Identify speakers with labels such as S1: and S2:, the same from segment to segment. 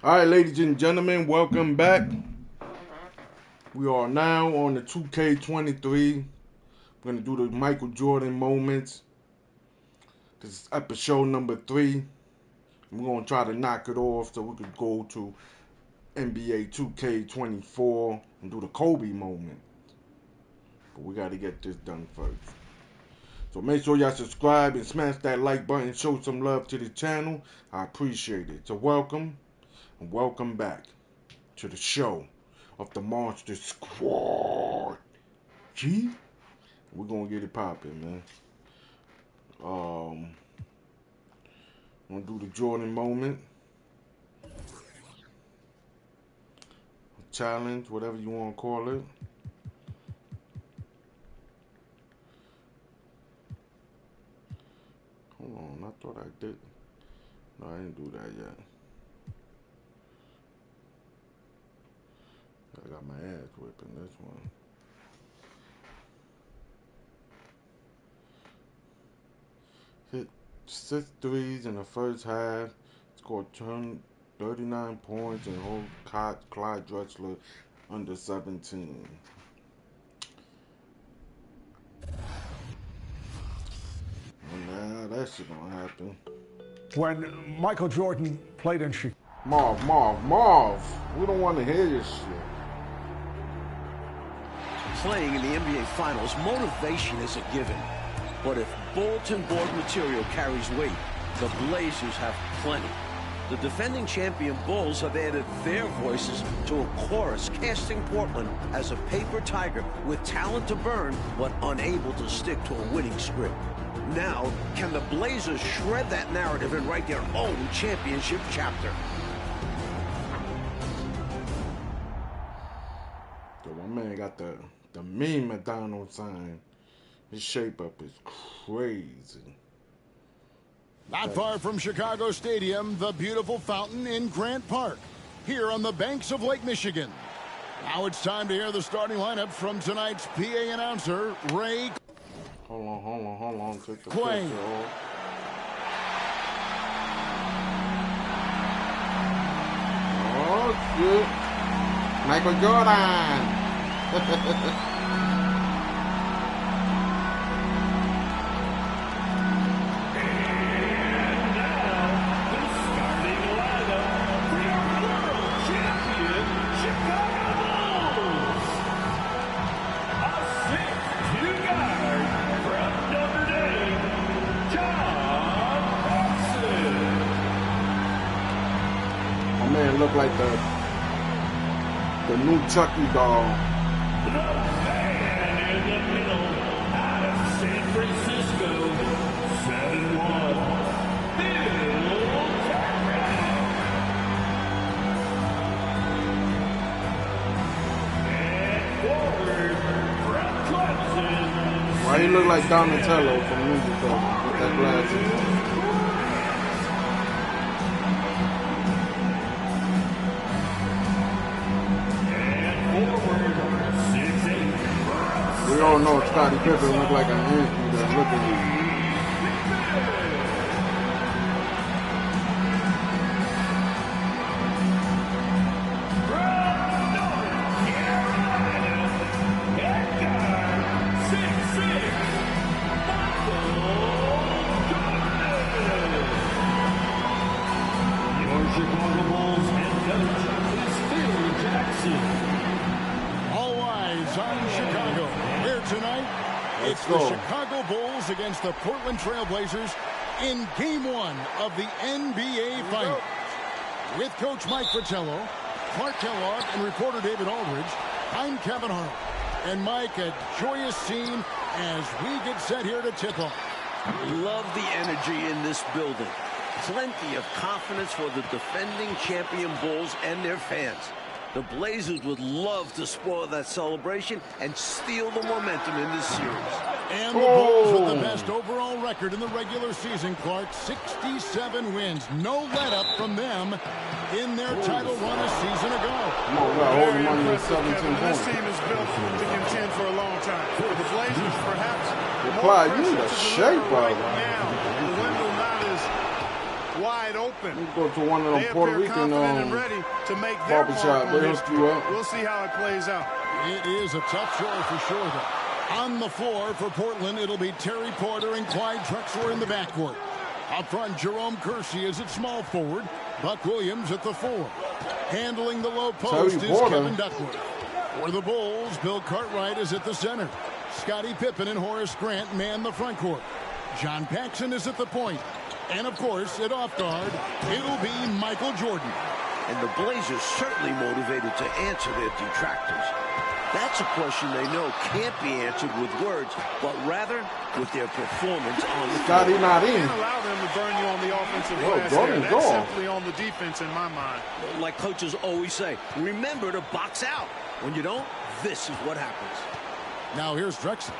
S1: Alright, ladies and gentlemen, welcome back. We are now on the 2K23. We're going to do the Michael Jordan moments. This is episode number 3. We're going to try to knock it off so we could go to NBA 2K24 and do the Kobe moment. But we got to get this done first. So make sure y'all subscribe and smash that like button. Show some love to the channel. I appreciate it. So welcome and welcome back to the show of the Monster Squad. Gee, we're gonna get it popping, man. Gonna do the Jordan moment, challenge, whatever you want to call it. Hold on, I thought I did. No, I didn't do that yet. I got my ass whipping this one. Hit 6 threes in the first half. Scored 39 points and hold Clyde Drexler under 17. Nah, that shit don't happen.
S2: When Michael Jordan played in Chicago.
S1: Marv. We don't want to hear this shit.
S3: Playing in the NBA Finals, motivation is a given. But if bulletin board material carries weight, the Blazers have plenty. The defending champion Bulls have added their voices to a chorus, casting Portland as a paper tiger with talent to burn, but unable to stick to a winning script. Now, can the Blazers shred that narrative and write their own championship chapter?
S1: So my man got the mean McDonald's sign. His shape up is crazy.
S4: Not far from Chicago Stadium, the beautiful fountain in Grant Park, here on the banks of Lake Michigan. Now it's time to hear the starting lineup from tonight's PA announcer, Ray.
S1: Hold on. Take the
S4: Clay.
S1: picture off. Oh, shit. Michael Jordan. Man, look like the new Chucky doll.
S5: The man in the middle, out of San Francisco, 7'1", Bill Cartwright. And forward from Clemson.
S1: Why he look like Donatello from Ninja Turtles with that glasses? We all know Scottie Pippen look like an Yankee that's looking at you.
S5: Your Chicago Bulls head coach is Phil Jackson.
S4: All eyes on Chicago. Here tonight, it's the Chicago Bulls against the Portland Trail Blazers in Game 1 of the NBA Finals. With Coach Mike Fratello, Clark Kellogg, and reporter David Aldridge, I'm Kevin Harlan. And Mike, a joyous scene as we get set here to tip off.
S3: Love the energy in this building. Plenty of confidence for the defending champion Bulls and their fans. The Blazers would love to spoil that celebration and steal the momentum in this series.
S4: And the Bulls with the best overall record in the regular season, Clark. 67 wins. No let-up from them in their title run a season ago.
S1: Very impressive, Kevin.
S6: This team is built to contend for a long time. For the Blazers, perhaps.
S1: Clyde, you in the shape, brother.
S6: Right now, the window not as wide wide open.
S1: You go to one of
S6: They
S1: them Puerto
S6: appear
S1: Rican
S6: confident and ready to make their
S1: barbershop.
S6: mark on
S1: They
S6: this.
S1: hook you up.
S6: We'll see how it plays out.
S4: It is a tough chore for sure, though. On the floor for Portland, it'll be Terry Porter and Clyde Drexler in the backcourt. Up front, Jerome Kersey is at small forward. Buck Williams at the 4. Handling the low post is Kevin Duckworth. For the Bulls, Bill Cartwright is at the center. Scottie Pippen and Horace Grant man the front court. John Paxson is at the point. And, of course, at off guard, it'll be Michael Jordan.
S3: And the Blazers certainly motivated to answer their detractors. That's a question they know can't be answered with words, but rather with their performance on the floor.
S1: Scottie not in.
S6: Can't allow them to burn you on the offensive glass there. That's simply on the defense in my mind.
S3: Like coaches always say, remember to box out. When you don't, this is what happens.
S4: Now here's Drexler.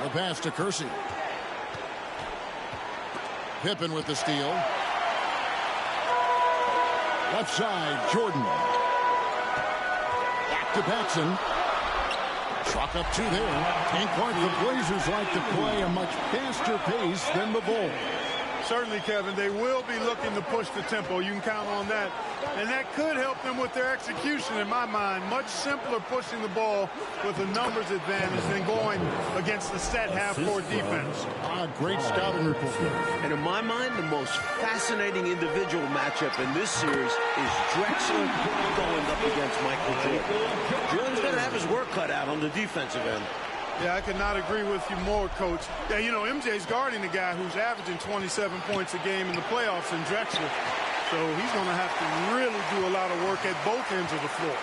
S4: The pass to Kersey. Pippen with the steal. Left side, Jordan. Back to Paxson. Truck up 2 there. And Clark, the Blazers like to play a much faster pace than the Bulls.
S6: Certainly, Kevin, they will be looking to push the tempo. You can count on that. And that could help them with their execution, in my mind. Much simpler pushing the ball with a numbers advantage than going against the set half-court defense.
S4: Great scouting report.
S3: And in my mind, the most fascinating individual matchup in this series is Drexler going up against Michael Jordan. Jordan's going to have his work cut out on the defensive end.
S6: Yeah, I could not agree with you more, Coach. Yeah, you know, MJ's guarding a guy who's averaging 27 points a game in the playoffs in Drexler. So he's going to have to really do a lot of work at both ends of the floor.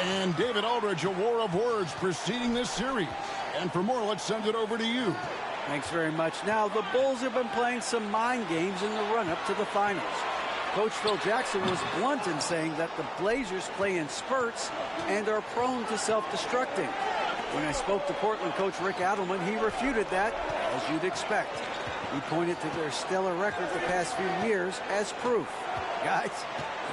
S4: And David Aldridge, a war of words preceding this series. And for more, let's send it over to you.
S7: Thanks very much. Now, the Bulls have been playing some mind games in the run-up to the finals. Coach Phil Jackson was blunt in saying that the Blazers play in spurts and are prone to self-destructing. When I spoke to Portland coach Rick Adelman, he refuted that, as you'd expect. He pointed to their stellar record the past few years as proof. Guys.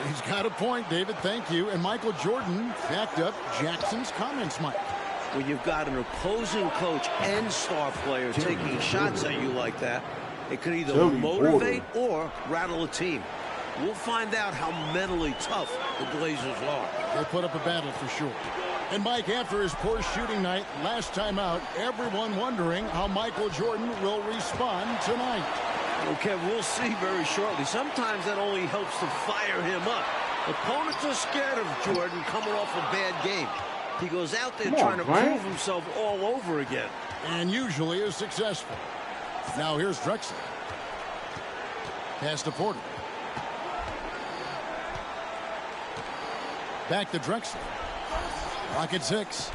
S4: He's got a point, David. Thank you. And Michael Jordan backed up Jackson's comments, Mike.
S3: When you've got an opposing coach and star player taking shots at you like that, it could either motivate or rattle a team. We'll find out how mentally tough the Blazers are.
S4: They'll put up a battle for sure. And Mike, after his poor shooting night last time out, everyone wondering how Michael Jordan will respond tonight.
S3: Okay, we'll see very shortly. Sometimes that only helps to fire him up. Opponents are scared of Jordan coming off a bad game. He goes out there trying to prove himself all over again.
S4: And usually is successful. Now here's Drexler. Pass to Porter. Back to Drexler. Rocket 6.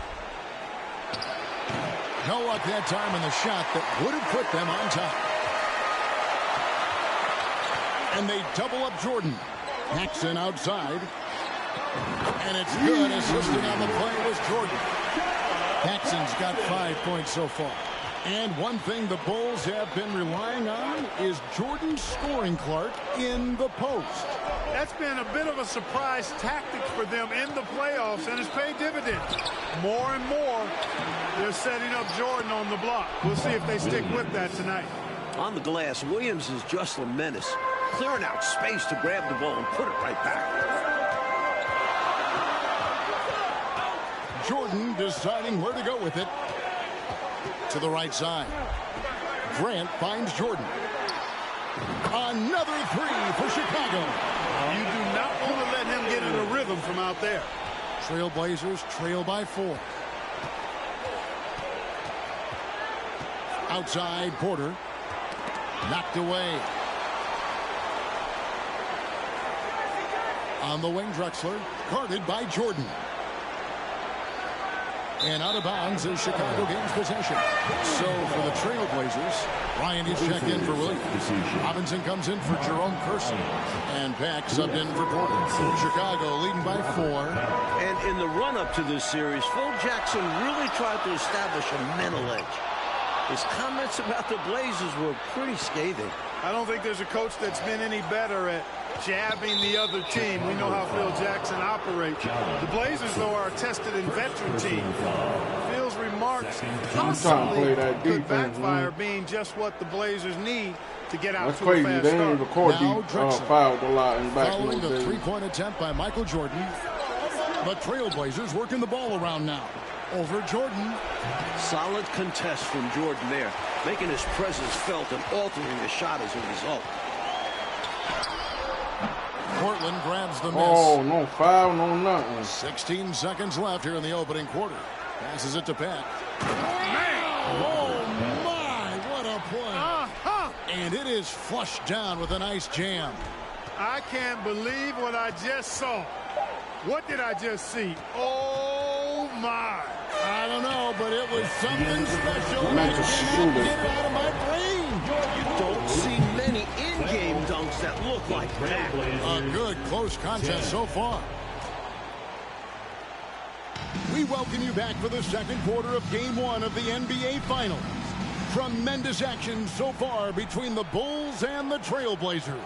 S4: No luck that time on the shot that would have put them on top. And they double up Jordan. Paxson outside. And it's good. Assisting on the play was Jordan. Paxson's got 5 points so far. And one thing the Bulls have been relying on is Jordan's scoring, Clark, in the post.
S6: That's been a bit of a surprise tactic for them in the playoffs, and it's paid dividends. More and more, they're setting up Jordan on the block. We'll see if they stick with that tonight.
S3: On the glass, Williams is just a menace, clearing out space to grab the ball and put it right back.
S4: Jordan deciding where to go with it. To the right side. Grant finds Jordan. Another 3 for Chicago.
S6: You do not want to let him get in a rhythm from out there.
S4: Trailblazers trail by 4. Outside, Porter. Knocked away. On the wing, Drexler. Guarded by Jordan. And out of bounds is Chicago gains possession. So for the Trailblazers, Ryan is checked in for Williams. Robinson comes in for Jerome Kersey. And Pack subbed in for Porter. Chicago leading by 4.
S3: And in the run-up to this series, Phil Jackson really tried to establish a mental edge. His comments about the Blazers were pretty scathing.
S6: I don't think there's a coach that's been any better at jabbing the other team. We know how Phil Jackson operates. The Blazers, though, are a tested and veteran team. Phil's remarks possibly could backfire, being just what the Blazers need to get out to a fast
S1: They
S6: start.
S1: didn't record these fouled a lot in back.
S4: Following the three-point attempt by Michael Jordan, the Trailblazers working the ball around now. Over Jordan.
S3: Solid contest from Jordan there, making his presence felt and altering the shot as a result.
S4: Portland grabs the miss.
S1: Oh, no foul, no nothing.
S4: 16 seconds left here in the opening quarter. Passes it to Pat. Oh, my, what a play. And it is flushed down with a nice jam.
S6: I can't believe what I just saw. What did I just see? Oh, my.
S4: I don't know, but it was something special.
S1: That's a shooter.
S4: Get out of my brain.
S3: You don't see many in-game dunks that look like that.
S4: A good close contest so far. We welcome you back for the second quarter of Game 1 of the NBA Finals. Tremendous action so far between the Bulls and the Trailblazers.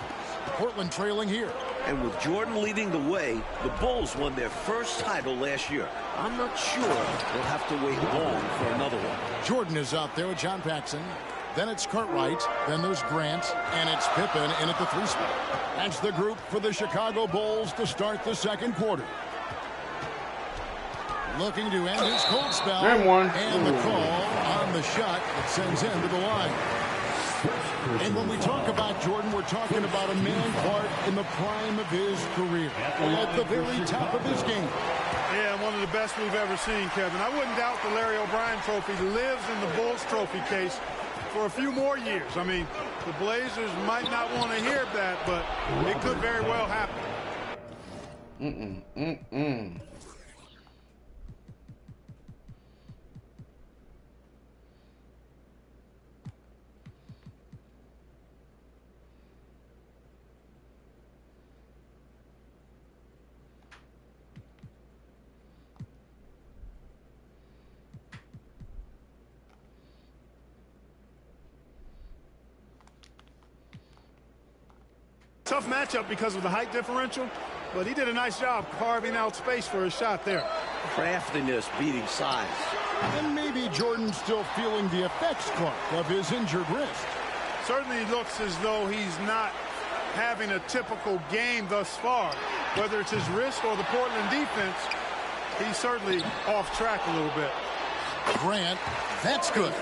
S4: Portland trailing here.
S3: And with Jordan leading the way, the Bulls won their first title last year. I'm not sure they'll have to wait long for another one.
S4: Jordan is out there with John Paxson. Then it's Cartwright. Then there's Grant. And it's Pippen in at the 3 spot. That's the group for the Chicago Bulls to start the second quarter. Looking to end his cold spell. And the call on the shot that sends him to the line. And when we talk about Jordan, we're talking about a man caught in the prime of his career, at the very top of his game.
S6: Yeah, one of the best we've ever seen, Kevin. I wouldn't doubt the Larry O'Brien trophy lives in the Bulls trophy case for a few more years. I mean, the Blazers might not want to hear that, but it could very well happen. Tough matchup because of the height differential, but he did a nice job carving out space for his shot there.
S3: Craftiness beating size.
S4: And maybe Jordan's still feeling the effects, Clark, of his injured wrist.
S6: Certainly looks as though he's not having a typical game thus far. Whether it's his wrist or the Portland defense, he's certainly off track a little bit.
S4: Grant, that's good.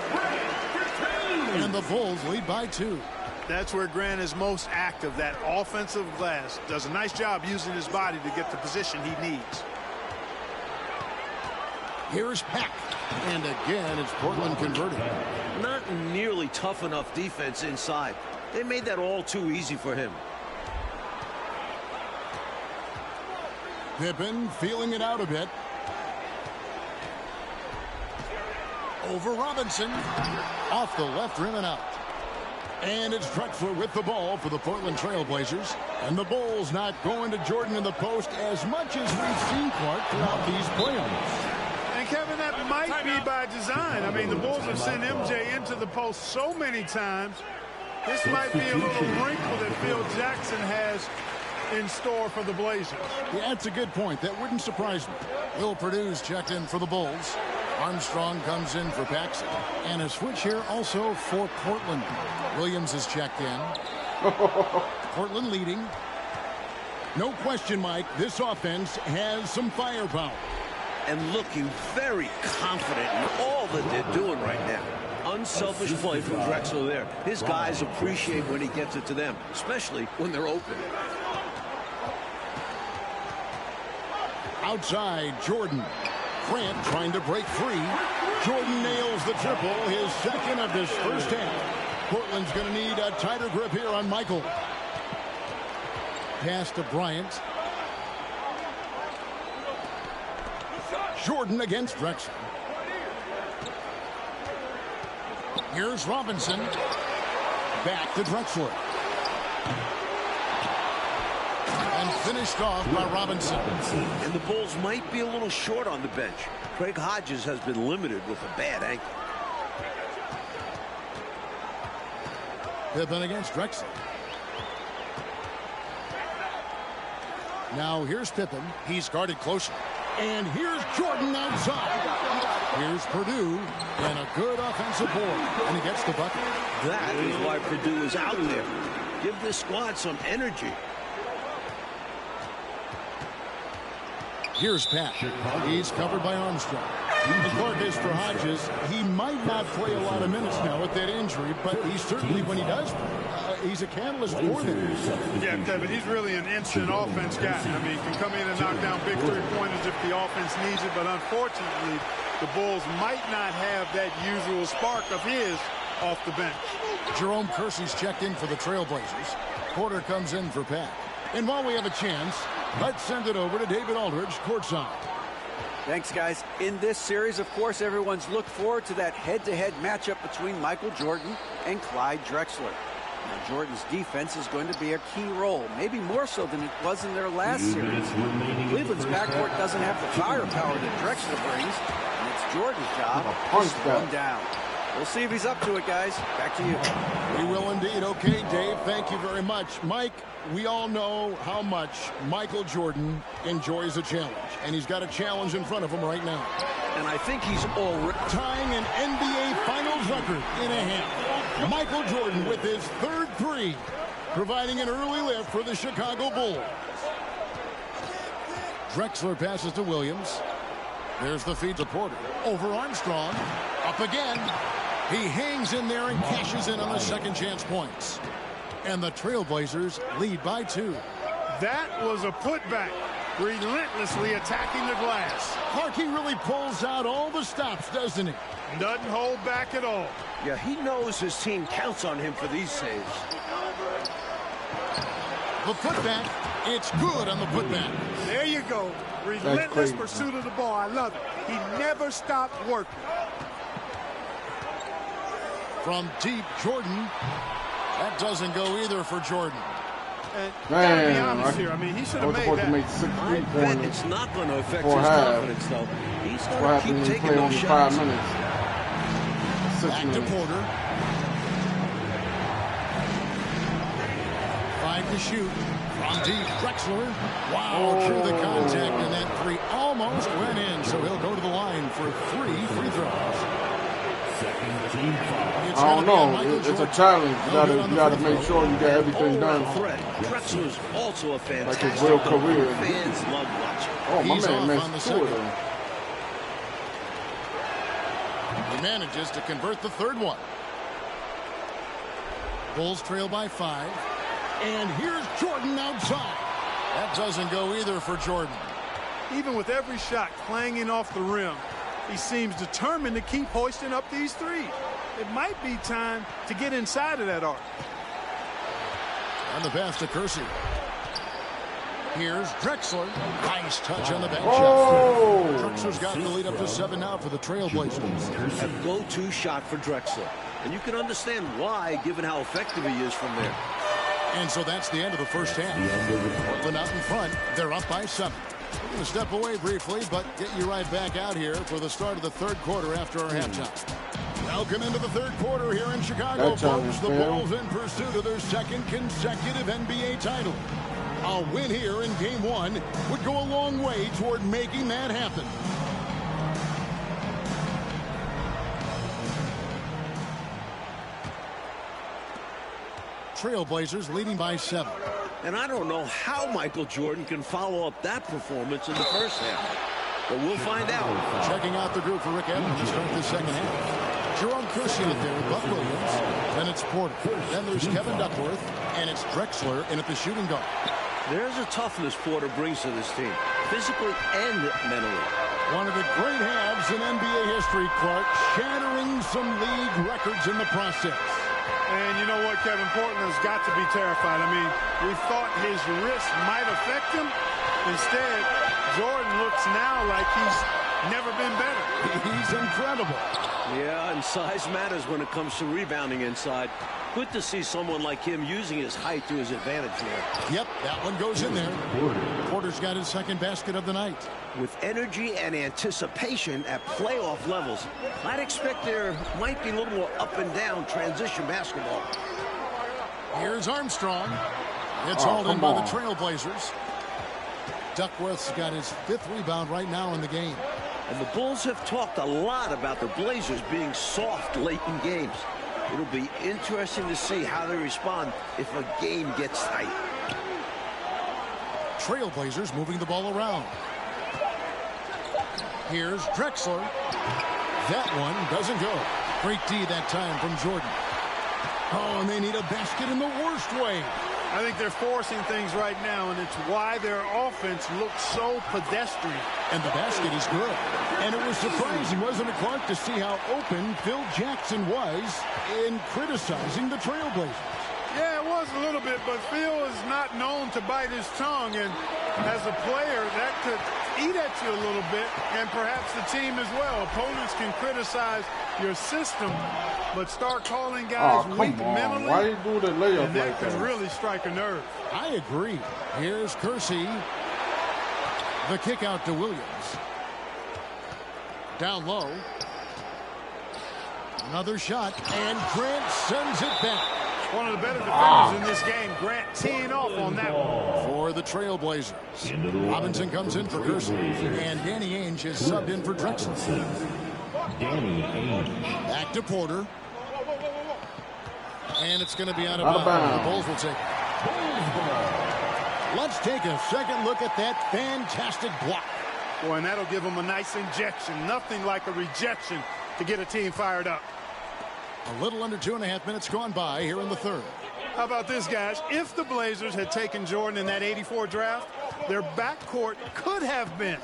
S4: And the Bulls lead by 2.
S6: That's where Grant is most active, that offensive glass. Does a nice job using his body to get the position he needs.
S4: Here's Pack. And again, it's Portland converting.
S3: Not nearly tough enough defense inside. They made that all too easy for him.
S4: Pippen feeling it out a bit. Over Robinson. Off the left rim and out. And it's Drexler with the ball for the Portland Trailblazers. And the Bulls not going to Jordan in the post as much as we've seen Clark throughout these playoffs.
S6: And Kevin, that might be by design. I mean, the Bulls have sent MJ into the post so many times. This might be a little wrinkle that Phil Jackson has in store for the Blazers.
S4: Yeah, that's a good point. That wouldn't surprise me. Will Purdue's checked in for the Bulls. Armstrong comes in for Paxson. And a switch here also for Portland. Williams is checked in. Portland leading. No question, Mike, this offense has some firepower.
S3: And looking very confident in all that they're doing right now. Unselfish play from Drexler there. His guys appreciate when he gets it to them, especially when they're open.
S4: Outside, Jordan. Grant trying to break free. Jordan nails the triple, his second of this first half. Portland's going to need a tighter grip here on Michael. Pass to Bryant. Jordan against Drexler. Here's Robinson. Back to Drexler. And finished off by Robinson.
S3: And the Bulls might be a little short on the bench. Craig Hodges has been limited with a bad ankle.
S4: Pippen against Drexler. Now here's Pippen. He's guarded closely. And here's Jordan outside. Here's Purdue. And a good offensive board. And he gets the bucket.
S3: That is why Purdue is out there. Give this squad some energy.
S4: Here's Pat. He's covered by Armstrong. And Clark, as for Hodges, he might not play a lot of minutes now with that injury, but he certainly, when he does play, he's a catalyst for them.
S6: Yeah, Kevin, he's really an instant offense guy. I mean, he can come in and knock down big three-pointers if the offense needs it, but unfortunately, the Bulls might not have that usual spark of his off the bench.
S4: Jerome Kersey's checked in for the Trailblazers. Porter comes in for Pat. And while we have a chance, let's send it over to David Aldridge, courtside.
S7: Thanks, guys. In this series, of course, everyone's looked forward to that head-to-head matchup between Michael Jordan and Clyde Drexler. Now, Jordan's defense is going to be a key role, maybe more so than it was in their last series. Cleveland's backcourt doesn't have the firepower that Drexler brings, and it's Jordan's job to slow him down. We'll see if he's up to it, guys. Back to you.
S4: We will indeed. Okay, Dave, thank you very much. Mike, we all know how much Michael Jordan enjoys a challenge, and he's got a challenge in front of him right now.
S3: And I think he's already
S4: tying an NBA Finals record in a half. Michael Jordan with his third three, providing an early lift for the Chicago Bulls. Drexler passes to Williams. There's the feed to Porter. Over Armstrong. Up again. He hangs in there and cashes in on the second chance points. And the Trailblazers lead by 2.
S6: That was a putback, relentlessly attacking the glass.
S4: Clark, he really pulls out all the stops, doesn't he?
S6: Doesn't hold back at all.
S3: Yeah, he knows his team counts on him for these saves.
S4: The putback, it's good on the putback.
S6: There you go. Relentless pursuit of the ball. I love it. He never stopped working.
S4: From deep, Jordan. That doesn't go either for Jordan.
S6: And gotta be honest here. I mean, he should have made that.
S3: I bet it's not going to affect his confidence, though. He's going to keep taking those shots.
S1: 5 minutes.
S4: Back to Porter. 5 to shoot. From deep, Drexler. Wow, through the contact, and that three almost went in, so he'll go to the line for 3 free throws.
S1: I don't know. It's a challenge. You gotta make sure you get everything done.
S3: Drexler's also a fantastic
S1: like his real career.
S3: Fans love watching.
S1: Oh, my
S4: He's
S1: man
S4: off
S1: missed
S4: on the
S1: 2
S4: second.
S1: of them.
S4: He manages to convert the third one. Bulls trail by 5. And here's Jordan outside. That doesn't go either for Jordan.
S6: Even with every shot clanging off the rim, he seems determined to keep hoisting up these threes. It might be time to get inside of that arc.
S4: On the pass to Kersey. Here's Drexler. Nice touch on the bench. Drexler's got the lead up to 7 now for the Trailblazers.
S3: A go-to shot for Drexler. And you can understand why, given how effective he is from there.
S4: And so that's the end of the first half. Portland out in front. They're up by 7. We're going to step away briefly, but get you right back out here for the start of the third quarter after our halftime. Welcome into the third quarter here in Chicago, folks. The Bulls in pursuit of their second consecutive NBA title. A win here in Game 1 would go a long way toward making that happen. Trailblazers leading by 7.
S3: And I don't know how Michael Jordan can follow up that performance in the first half. But we'll find out.
S4: Checking out the group for Rick Evans to start the second half. Jerome Kersey out there, Buck Williams. Then it's Porter. Then there's Kevin Duckworth. And it's Drexler in at the shooting guard.
S3: There's a toughness Porter brings to this team, physically and mentally.
S4: One of the great halves in NBA history, Clark, shattering some league records in the process.
S6: And you know what, Kevin? Portland has got to be terrified. I mean, we thought his wrist might affect him. Instead, Jordan looks now like he's never been better.
S4: He's incredible.
S3: Yeah, and size matters when it comes to rebounding inside. Good to see someone like him using his height to his advantage here.
S4: Yep, that one goes in there. Porter's got his second basket of the night.
S3: With energy and anticipation at playoff levels, I'd expect there might be a little more up and down transition basketball.
S4: Here's Armstrong. It's hauled in by the
S1: on.
S4: Trailblazers. Duckworth's got his 5th rebound right now in the game.
S3: And the Bulls have talked a lot about the Blazers being soft late in games. It'll be interesting to see how they respond if a game gets tight.
S4: Trailblazers moving the ball around. Here's Drexler. That one doesn't go. Great D that time from Jordan. Oh, and they need a basket in the worst way.
S6: I think they're forcing things right now, and it's why their offense looks so pedestrian.
S4: And the basket is good. And it was surprising, wasn't it, Clark, to see how open Phil Jackson was in criticizing the Trailblazers.
S6: Yeah, it was a little bit, but Phil is not known to bite his tongue, and as a player, that could eat at you a little bit, and perhaps the team as well. Opponents can criticize your system, but start calling guys weak mentally.
S1: Why you do the layup
S6: and that
S1: like
S6: can
S1: that?
S6: really strike a nerve.
S4: I agree. Here's Kersey. The kick out to Williams. Down low. Another shot, and Grant sends it back.
S6: One of the better defenders in this game. Grant teeing off on that one.
S4: For the Trailblazers. Robinson comes in for Kersey, and Danny Ainge is subbed in for Drexler.
S5: Danny Ainge.
S4: Back to Porter. And it's going to be out of bounds. The Bulls will take it. Let's take a second look at that fantastic block.
S6: Boy, and that'll give them a nice injection. Nothing like a rejection to get a team fired up.
S4: A little under 2.5 minutes gone by here in the third.
S6: How about this, guys? If the Blazers had taken Jordan in that '84 draft, their backcourt could have been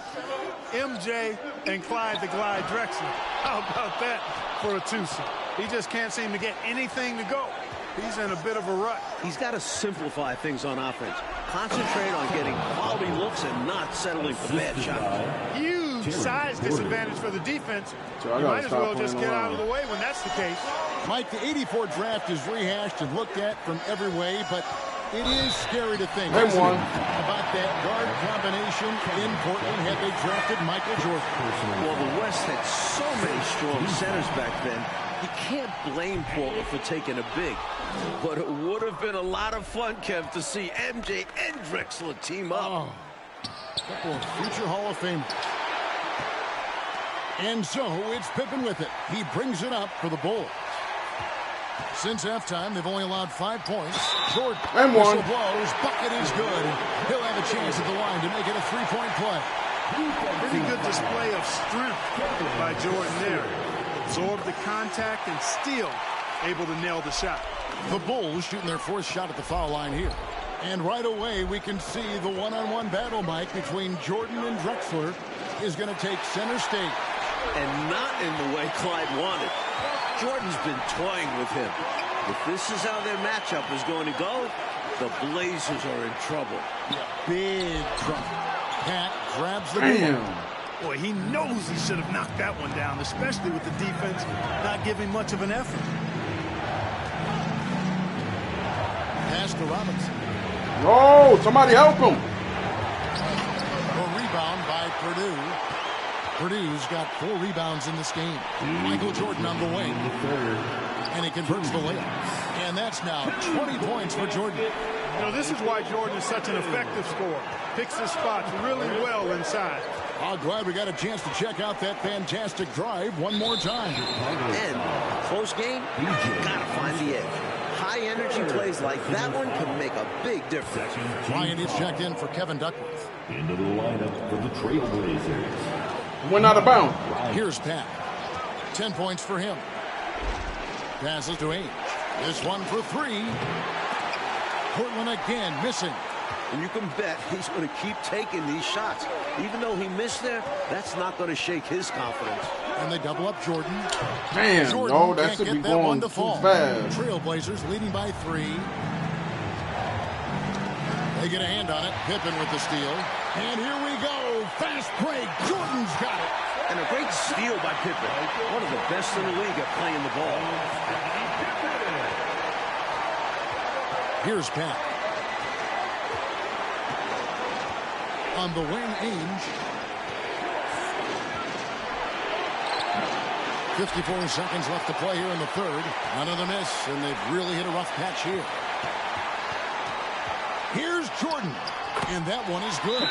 S6: MJ and Clyde the Glide Drexler. How about that for a twosome? He just can't seem to get anything to go. He's in a bit of a rut.
S3: He's got to simplify things on offense. Concentrate on getting quality looks and not settling for bad shots.
S6: Huge size disadvantage for the defense. You might as well just get out of the way when that's the case.
S4: Mike, the '84 draft is rehashed and looked at from every way, but it is scary to think isn't it, about that guard combination in Portland had they drafted Michael Jordan.
S3: Well, the West had so many strong centers back then. You can't blame Portland for taking a big. But it would have been a lot of fun, Kev, to see MJ and Drexler team up.
S4: Oh, couple of future Hall of Famers. And so it's Pippen with it. He brings it up for the Bulls. Since halftime, they've only allowed 5 points. Jordan whistle blows. Bucket is good. He'll have a chance at the line to make it a 3-point play.
S6: Pretty good display of strength by Jordan there. Absorbed the contact and still able to nail the shot.
S4: The Bulls shooting their 4th shot at the foul line here. And right away, we can see the one-on-one battle, Mike, between Jordan and Drexler is going to take center stage.
S3: And not in the way Clyde wanted. Jordan's been toying with him. If this is how their matchup is going to go, the Blazers are in trouble.
S4: Big trouble. Pat grabs the
S1: Damn.
S6: Boy, he knows he should have knocked that one down, especially with the defense not giving much of an effort.
S4: Pass to Robinson.
S1: No, somebody help him.
S4: A rebound by Purdue. Purdue's got 4 rebounds in this game. Michael Jordan on the wing. And he converts the layup. And that's now 20 points for Jordan.
S6: You know, this is why Jordan is such an effective scorer. Picks his spots really well inside.
S4: I'm glad we got a chance to check out that fantastic drive one more time.
S3: And close game, you gotta find the edge. High energy plays like that one can make a big difference.
S4: Ryan is checked in for Kevin Duckworth.
S5: Into the lineup for the Trailblazers.
S1: Went out of bounds.
S4: Here's Pat. 10 points for him. Passes to Ainge. This one for 3. Portland again missing.
S3: And you can bet he's going to keep taking these shots. Even though he missed there, that's not going to shake his confidence.
S4: And they double up Jordan.
S1: Damn,
S4: Jordan
S1: no, that
S4: can't
S1: should
S4: get
S1: be
S4: that one
S1: going
S4: to
S1: too
S4: fall.
S1: fast.
S4: Trailblazers leading by 3. They get a hand on it. Pippen with the steal. And here we go. Fast break. Jordan's got it.
S3: And a great steal by Pippen. One of the best in the league at playing the ball.
S4: Here's Pat. On the wing, Ainge. 54 seconds left to play here in the third. Another miss, and they've really hit a rough patch here. Here's Jordan. And that one is good.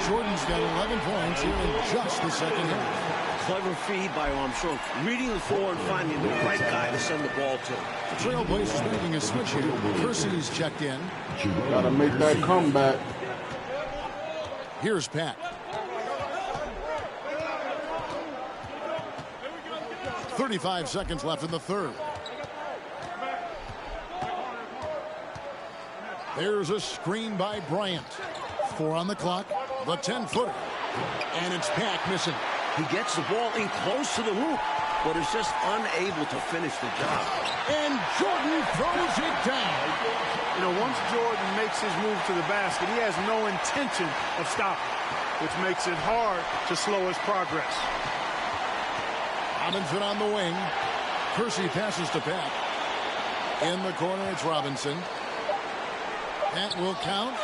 S4: Jordan's got 11 points here in just the second half.
S3: Clever feed by Armstrong. Reading the floor and finding the right guy to send the ball to.
S4: The Trailblazers making a switch here. Kersey's checked in.
S1: Gotta make that comeback.
S4: Here's Pat. .35 seconds left in the third. There's a screen by Bryant. 4 on the clock. The 10-footer. And it's Pat missing.
S3: He gets the ball in close to the hoop, but is just unable to finish the job.
S4: And Jordan throws it down.
S6: You know, once Jordan makes his move to the basket, he has no intention of stopping, which makes it hard to slow his progress.
S4: Robinson on the wing. Kersey passes to Pat. In the corner, it's Robinson. That will count.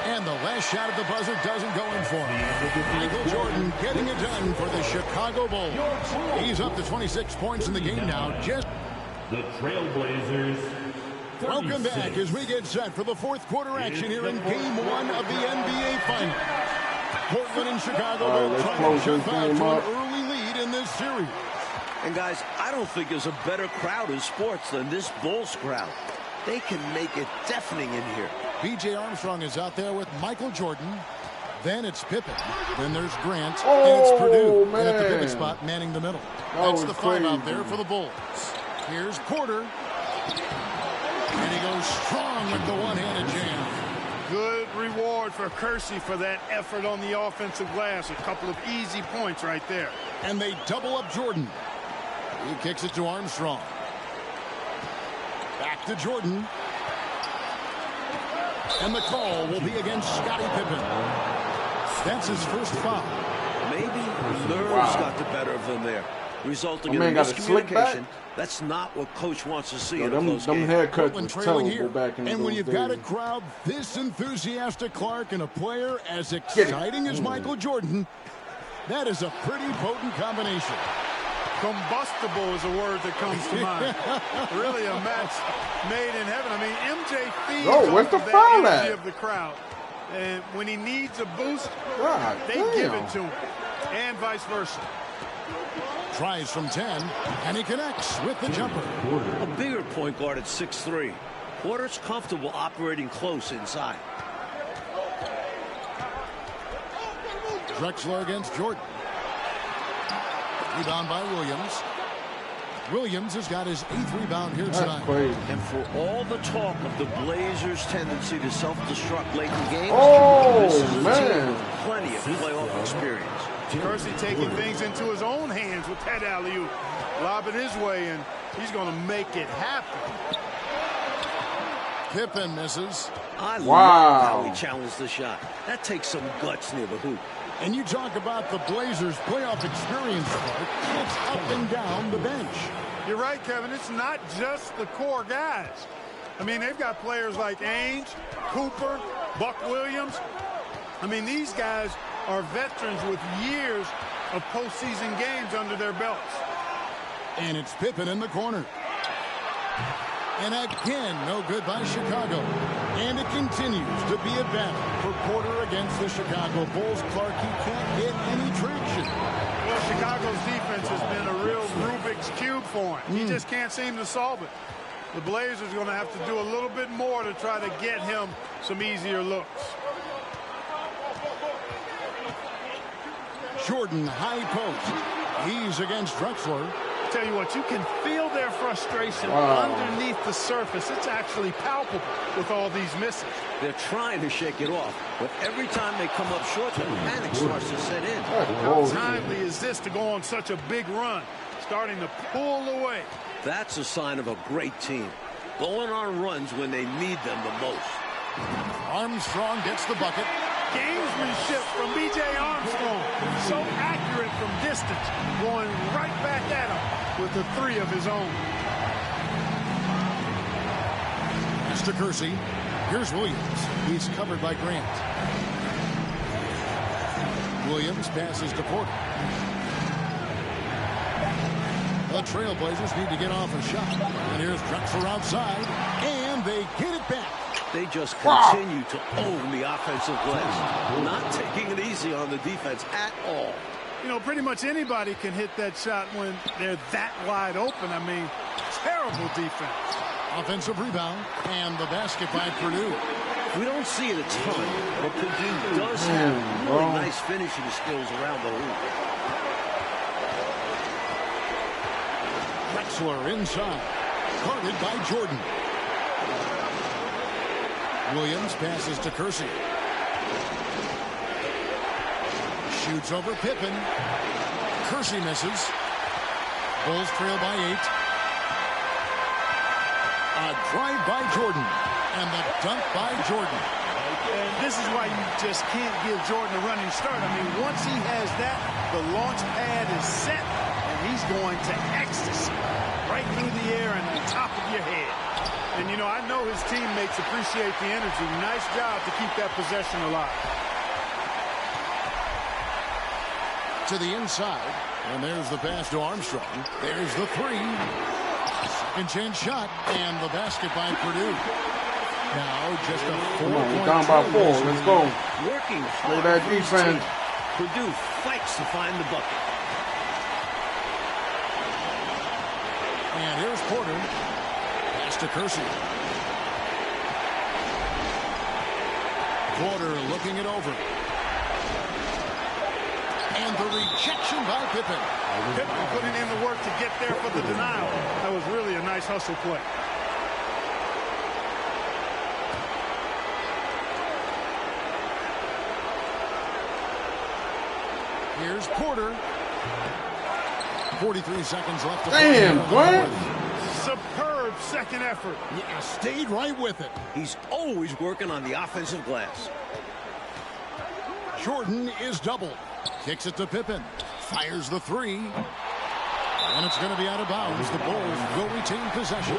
S4: And the last shot at the buzzer doesn't go in for him. Michael Jordan getting it done for the Chicago Bulls. He's up to 26 points in the game now. Just
S5: The Trailblazers. 36.
S4: Welcome back as we get set for the fourth quarter action here in Game 1 of the NBA Finals. Portland and Chicago both trying to jump out to an early lead in this series.
S3: And guys, I don't think there's a better crowd in sports than this Bulls crowd. They can make it deafening in here.
S4: B.J. Armstrong is out there with Michael Jordan. Then it's Pippen. Then there's Grant. And it's Purdue.
S1: Man.
S4: And at the pivot spot, manning the middle. That's the 5 out there for the Bulls. Here's Porter. And he goes strong with the one-handed jam.
S6: Good reward for Kersey for that effort on the offensive glass. A couple of easy points right there.
S4: And they double up Jordan. He kicks it to Armstrong. Back to Jordan. And the call will be against Scottie Pippen. That's his first foul.
S3: Maybe nerves got the better of them there, resulting in a miscommunication. That's not what coach wants to see in a close game.
S1: Them haircuts were terrible back in
S4: And when you've got a
S1: days.
S4: crowd this enthusiastic, Clark, and a player as exciting as Michael Jordan, that is a pretty potent combination.
S6: Combustible is a word that comes to mind. Really a match made in heaven. I mean, MJ feeds off of that energy of the crowd. And when he needs a boost, they give it to him. And vice versa.
S4: Tries from 10, and he connects with the jumper.
S3: A bigger point guard at 6'3". Porter's comfortable operating close inside.
S4: Drexler against Jordan. Rebound by Williams. Williams has got his 8th rebound here tonight.
S3: And for all the talk of the Blazers' tendency to self-destruct late in games, this is a team with plenty of playoff experience.
S6: Kersey taking things into his own hands with that alley-oop. Lob it his way, and he's going to make it happen.
S4: Pippen misses.
S3: I love how he challenged the shot. That takes some guts near the hoop.
S4: And you talk about the Blazers' playoff experience, Clark. It's up and down the bench.
S6: You're right, Kevin. It's not just the core guys. I mean, they've got players like Ainge, Cooper, Buck Williams. I mean, these guys are veterans with years of postseason games under their belts.
S4: And it's Pippen in the corner. And again, no good by Chicago. And it continues to be a battle for Porter against the Chicago Bulls. Clark, he can't get any traction.
S6: Well, Chicago's defense has been a real Rubik's Cube for him. He just can't seem to solve it. The Blazers are going to have to do a little bit more to try to get him some easier looks.
S4: Jordan, high post. He's against Drexler.
S6: Tell you what, you can feel their frustration underneath the surface. It's actually palpable with all these misses.
S3: They're trying to shake it off, but every time they come up short, the panic starts to set in.
S6: How timely is this to go on such a big run, starting to pull away?
S3: That's a sign of a great team, going on runs when they need them the most.
S4: Armstrong gets the bucket.
S6: Gamesmanship from B.J. Armstrong. So accurate from distance, going right back at him with the 3 of his own.
S4: Pass to Kersey. Here's Williams. He's covered by Grant. Williams passes to Porter. the Trailblazers need to get off a shot. And here's Drexler outside, and they get it back.
S3: They just continue to own the offensive glass, not taking it easy on the defense at all.
S6: You know, pretty much anybody can hit that shot when they're that wide open. I mean, terrible defense.
S4: Offensive rebound, and the basket by Purdue.
S3: We don't see it a ton, but Purdue does have really nice finishing skills around the hoop.
S4: Drexler inside, guarded by Jordan. Williams passes to Kersey. Shoots over Pippen. Kersey misses. Bulls trail by 8. A drive by Jordan. And the dunk by Jordan.
S6: And this is why you just can't give Jordan a running start. I mean, once he has that, the launch pad is set, and he's going to ecstasy. Right through the air and the top of your head. And, you know, I know his teammates appreciate the energy. Nice job to keep that possession alive.
S4: To the inside. And there's the pass to Armstrong. There's the 3. Second chance shot. And the basket by Purdue. Now just a 4-point
S1: down by 4. Let's go.
S3: Working
S1: Play
S3: hard
S1: that
S3: for his
S1: defense.
S3: team. Purdue fights to find the bucket.
S4: And here's Porter. Pass to Kersey. Porter looking it over. And the rejection by Pippen.
S6: Pippen putting in the work to get there for the denial. That was really a nice hustle play.
S4: Here's Porter. 43 seconds left to
S1: play. Damn, what?
S6: Superb second effort.
S4: Yeah, stayed right with it.
S3: He's always working on the offensive glass.
S4: Jordan is doubled. Kicks it to Pippen. Fires the 3. And it's going to be out of bounds. The Bulls will retain possession.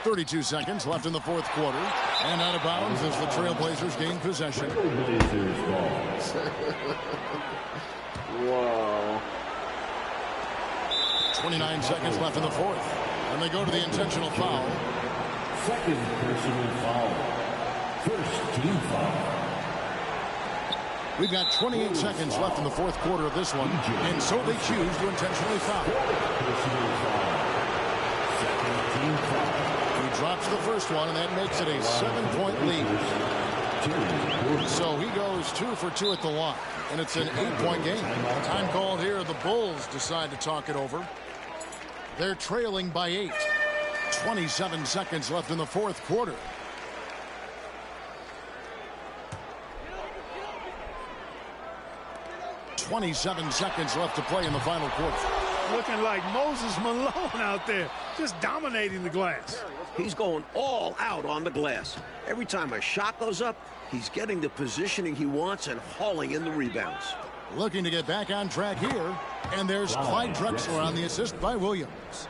S4: 32 seconds left in the fourth quarter. And out of bounds as the Trailblazers gain possession.
S1: Wow.
S4: 29 seconds left in the fourth. And they go to the intentional foul.
S5: Second personal foul. First team foul.
S4: We've got 28 seconds left in the fourth quarter of this one. And so they choose to intentionally foul.
S5: Personal foul. Second team foul.
S4: He drops the first one, and that makes it a 7-point lead. So he goes 2 for 2 at the line, and it's an 8-point game. Time called here. The Bulls decide to talk it over. They're trailing by 8. 27 seconds left in the fourth quarter. .27 seconds left to play in the final quarter.
S6: Looking like Moses Malone out there, just dominating the glass.
S3: He's going all out on the glass. Every time a shot goes up, he's getting the positioning he wants and hauling in the rebounds.
S4: Looking to get back on track here. And there's Clyde Drexler on the assist by Williams.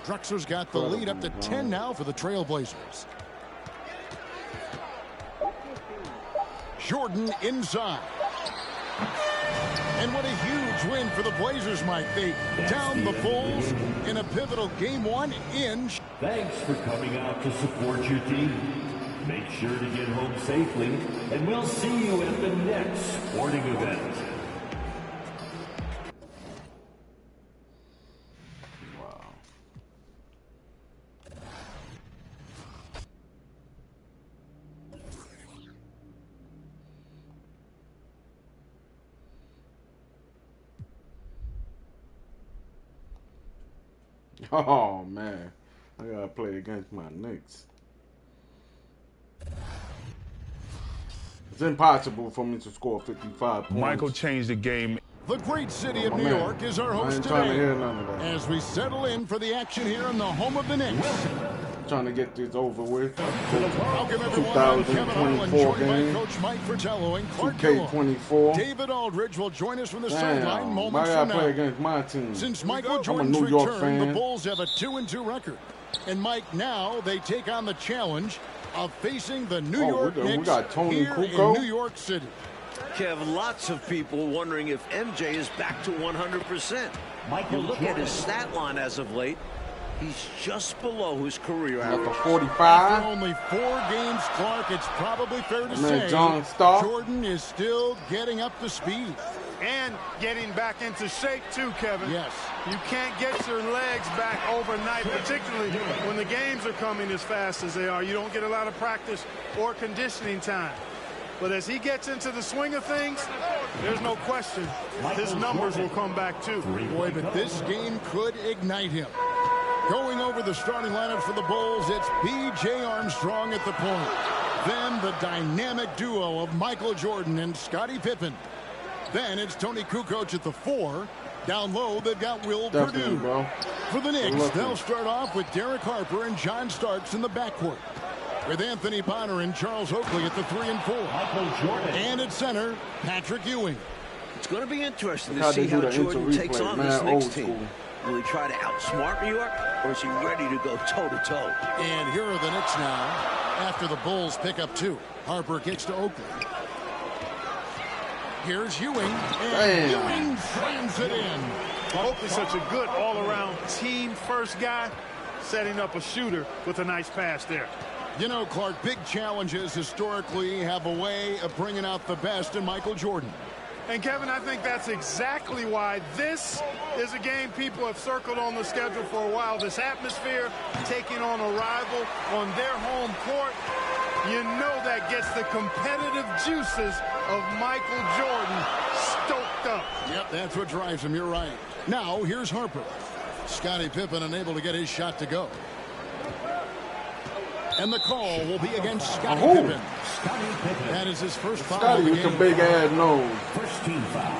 S4: Drexler's got the lead up to 10 now for the Trailblazers. Jordan inside. And what a huge win for the Blazers, Mike. They down the Bulls in a pivotal game 1 in.
S5: Thanks for coming out to support your team. Make sure to get home safely, and we'll see you at the next sporting event.
S1: Oh, man. I got to play against my Knicks. It's impossible for me to score 55 points.
S2: Michael changed the game.
S4: The great city of New York is our host today as we settle in for the action here in the home of the Knicks.
S1: Trying to get this over with.
S4: Welcome everyone. I'm Kevin Harlan, joined by Coach Mike Fratello and Clark
S1: 2K24.
S4: David Aldridge will join us from the sideline moments
S1: I
S4: from
S1: play
S4: now.
S1: against my team.
S4: Since Michael Jordan's return, the Bulls have a 2-2 record. And Mike, now they take on the challenge of facing the New York Knicks here in New York City.
S3: Kev, lots of people wondering if MJ is back to 100%. You look at his stat line as of late, he's just below his career
S1: After
S3: average.
S1: 45.
S4: After only 4 games, Clark, it's probably fair to say Jordan is still getting up to speed.
S6: And getting back into shape, too, Kevin.
S4: Yes.
S6: You can't get your legs back overnight, particularly when the games are coming as fast as they are. You don't get a lot of practice or conditioning time. But as he gets into the swing of things, there's no question his numbers will come back, too.
S4: Boy, but this game could ignite him. Going over the starting lineup for the Bulls, it's B.J. Armstrong at the point. Then the dynamic duo of Michael Jordan and Scottie Pippen. Then it's Tony Kukoc at the 4. Down low, they've got Will Perdue.
S1: Bro.
S4: For the Knicks, they'll start off with Derek Harper and John Starks in the backcourt, with Anthony Bonner and Charles Oakley at the 3 and 4. And at center, Patrick Ewing.
S3: It's going to be interesting to see how Jordan takes on this Knicks team. Will he try to outsmart New York, or is he ready to go toe-to-toe?
S4: And here are the Knicks now, after the Bulls pick up 2. Harper kicks to Oakley. Here's Ewing, and Ewing slams it in.
S6: Oakley's such a good all-around team-first guy, setting up a shooter with a nice pass there.
S4: You know, Clark, big challenges historically have a way of bringing out the best in Michael Jordan.
S6: And, Kevin, I think that's exactly why this is a game people have circled on the schedule for a while. This atmosphere, taking on a rival on their home court, you know that gets the competitive juices of Michael Jordan stoked up.
S4: Yep, that's what drives him. You're right. Now, here's Harper. Scottie Pippen unable to get his shot to go. And the call will be against Scottie Pippen. That is his first foul.
S1: Scottie with the big ass nose.
S5: First team foul.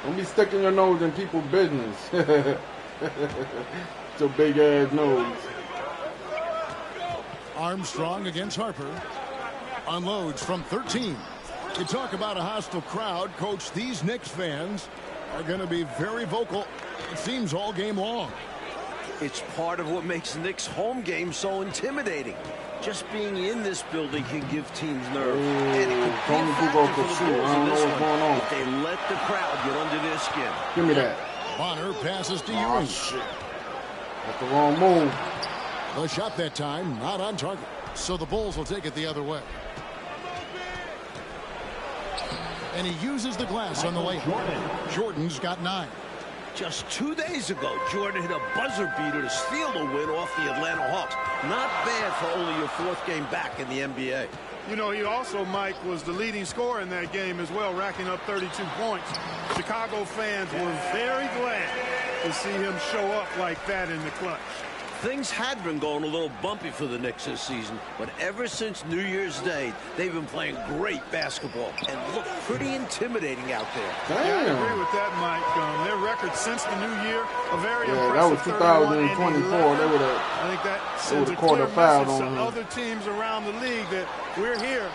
S1: Don't be sticking your nose in people's business. It's a big ass nose.
S4: Armstrong against Harper. Unloads from 13. You talk about a hostile crowd, Coach. These Knicks fans are going to be very vocal, it seems, all game long.
S3: It's part of what makes Knicks home games so intimidating. Just being in this building can give teams nerve. And it could be a factor for the Bulls in this one if they let the crowd get under their skin.
S1: Give me that.
S4: Bonner passes to
S1: Oh,
S4: Ewing.
S1: shit. That's the wrong move.
S4: The shot that time, not on target. So the Bulls will take it the other way. And he uses the glass on the layup. Jordan's got 9.
S3: Just 2 days ago, Jordan hit a buzzer beater to steal the win off the Atlanta Hawks. Not bad for only your 4th game back in the NBA.
S6: You know, he also, Mike, was the leading scorer in that game as well, racking up 32 points. Chicago fans were very glad to see him show up like that in the clutch.
S3: Things had been going a little bumpy for the Knicks this season, but ever since New Year's Day, they've been playing great basketball and look pretty intimidating out there.
S1: Damn.
S6: Yeah, I agree with that, Mike. Their record since the new year, a very impressive.
S1: That was 2024. They would have.
S6: I think that sends a
S1: called
S6: clear
S1: a foul
S6: message
S1: on
S6: to
S1: him.
S6: other teams around the league that we're here,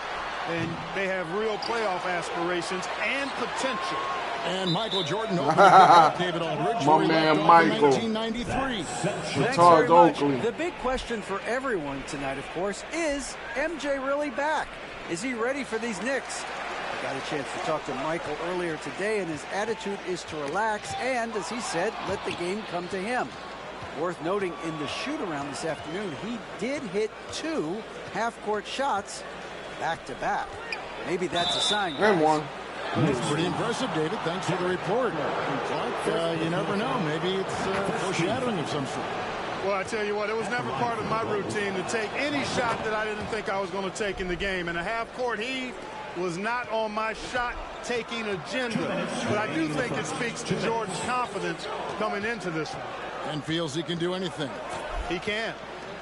S6: and they have real playoff aspirations and potential.
S4: And Michael Jordan opened it up, David Aldridge.
S1: My man Michael.
S4: 1993.
S7: Thanks
S1: Charles
S7: very much.
S1: Oakley.
S7: The big question for everyone tonight, of course, is MJ really back? Is he ready for these Knicks? I got a chance to talk to Michael earlier today, and his attitude is to relax and, as he said, let the game come to him. Worth noting, in the shoot-around this afternoon, he did hit 2 half-court shots back-to-back. Maybe that's a sign, guys.
S1: And one.
S4: It's pretty impressive, David. Thanks for the report. Clark, you never know. Maybe it's foreshadowing of some sort.
S6: Well, I tell you what, it was never part of my routine to take any shot that I didn't think I was going to take in the game. And a half-court heave was not on my shot-taking agenda. But I do think it speaks to Jordan's confidence coming into this one.
S4: And feels he can do anything.
S6: He can.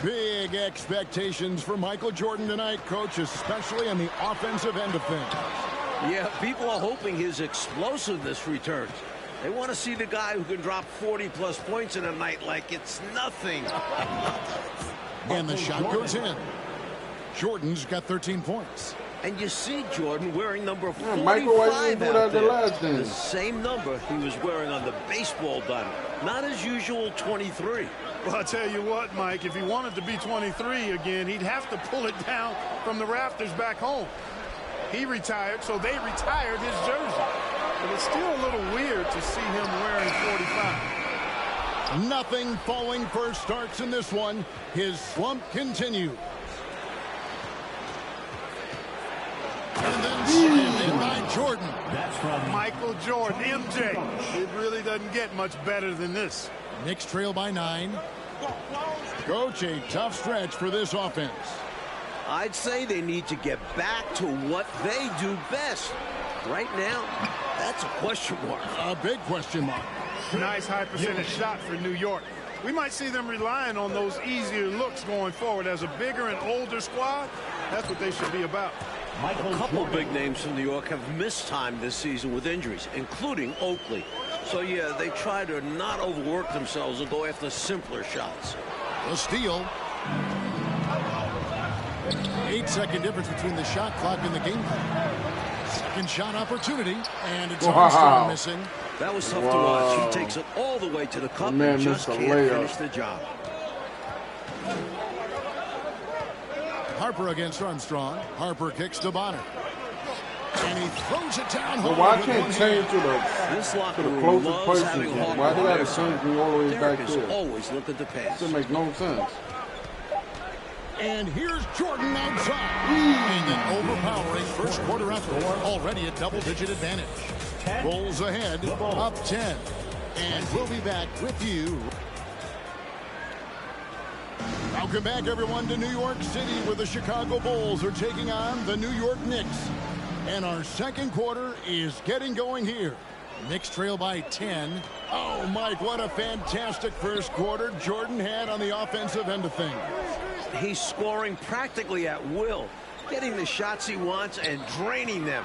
S4: Big expectations for Michael Jordan tonight, Coach, especially on the offensive end of things.
S3: Yeah, people are hoping his explosiveness returns. They want to see the guy who can drop 40-plus points in a night like it's nothing.
S4: And the shot goes in. Jordan's got 13 points.
S3: And you see Jordan wearing number 45
S1: Michael, why didn't you do that
S3: out
S1: the
S3: there.
S1: last game?
S3: The same number he was wearing on the baseball diamond. Not his usual 23.
S6: Well, I tell you what, Mike, if he wanted to be 23 again, he'd have to pull it down from the rafters back home. He retired, so they retired his jersey. But it's still a little weird to see him wearing 45.
S4: Nothing falling for Starks in this one. His slump continues. And then slammed in by Jordan.
S5: That's from
S6: Michael Jordan, MJ. It really doesn't get much better than this.
S4: Knicks trail by 9. Coach, a tough stretch for this offense.
S3: I'd say they need to get back to what they do best. Right now, that's a question mark.
S4: A big question mark.
S6: Nice high percentage shot for New York. We might see them relying on those easier looks going forward. As a bigger and older squad, that's what they should be about.
S3: A couple big names from New York have missed time this season with injuries, including Oakley. So, yeah, they try to not overwork themselves and go after simpler shots.
S4: A steal. 8-second difference between the shot clock and the game clock. Second shot opportunity, and it's Armstrong missing.
S3: That was tough to watch. He takes it all the way to the cup and just can't finish the job.
S4: Harper against Armstrong. Harper kicks to Bonner. And he throws it down.
S1: Well, why can't change to the closest person? Why do they have to change me all the way back there?
S3: Always looking to pass.
S1: That makes no sense.
S4: And here's Jordan outside. And an overpowering first quarter effort. Already a double-digit advantage. Bulls ahead, up 10. And we'll be back with you. Welcome back, everyone, to New York City, where the Chicago Bulls are taking on the New York Knicks. And our second quarter is getting going here. Knicks trail by 10. Oh, Mike, what a fantastic first quarter Jordan had on the offensive end of things.
S3: He's scoring practically at will, getting the shots he wants and draining them.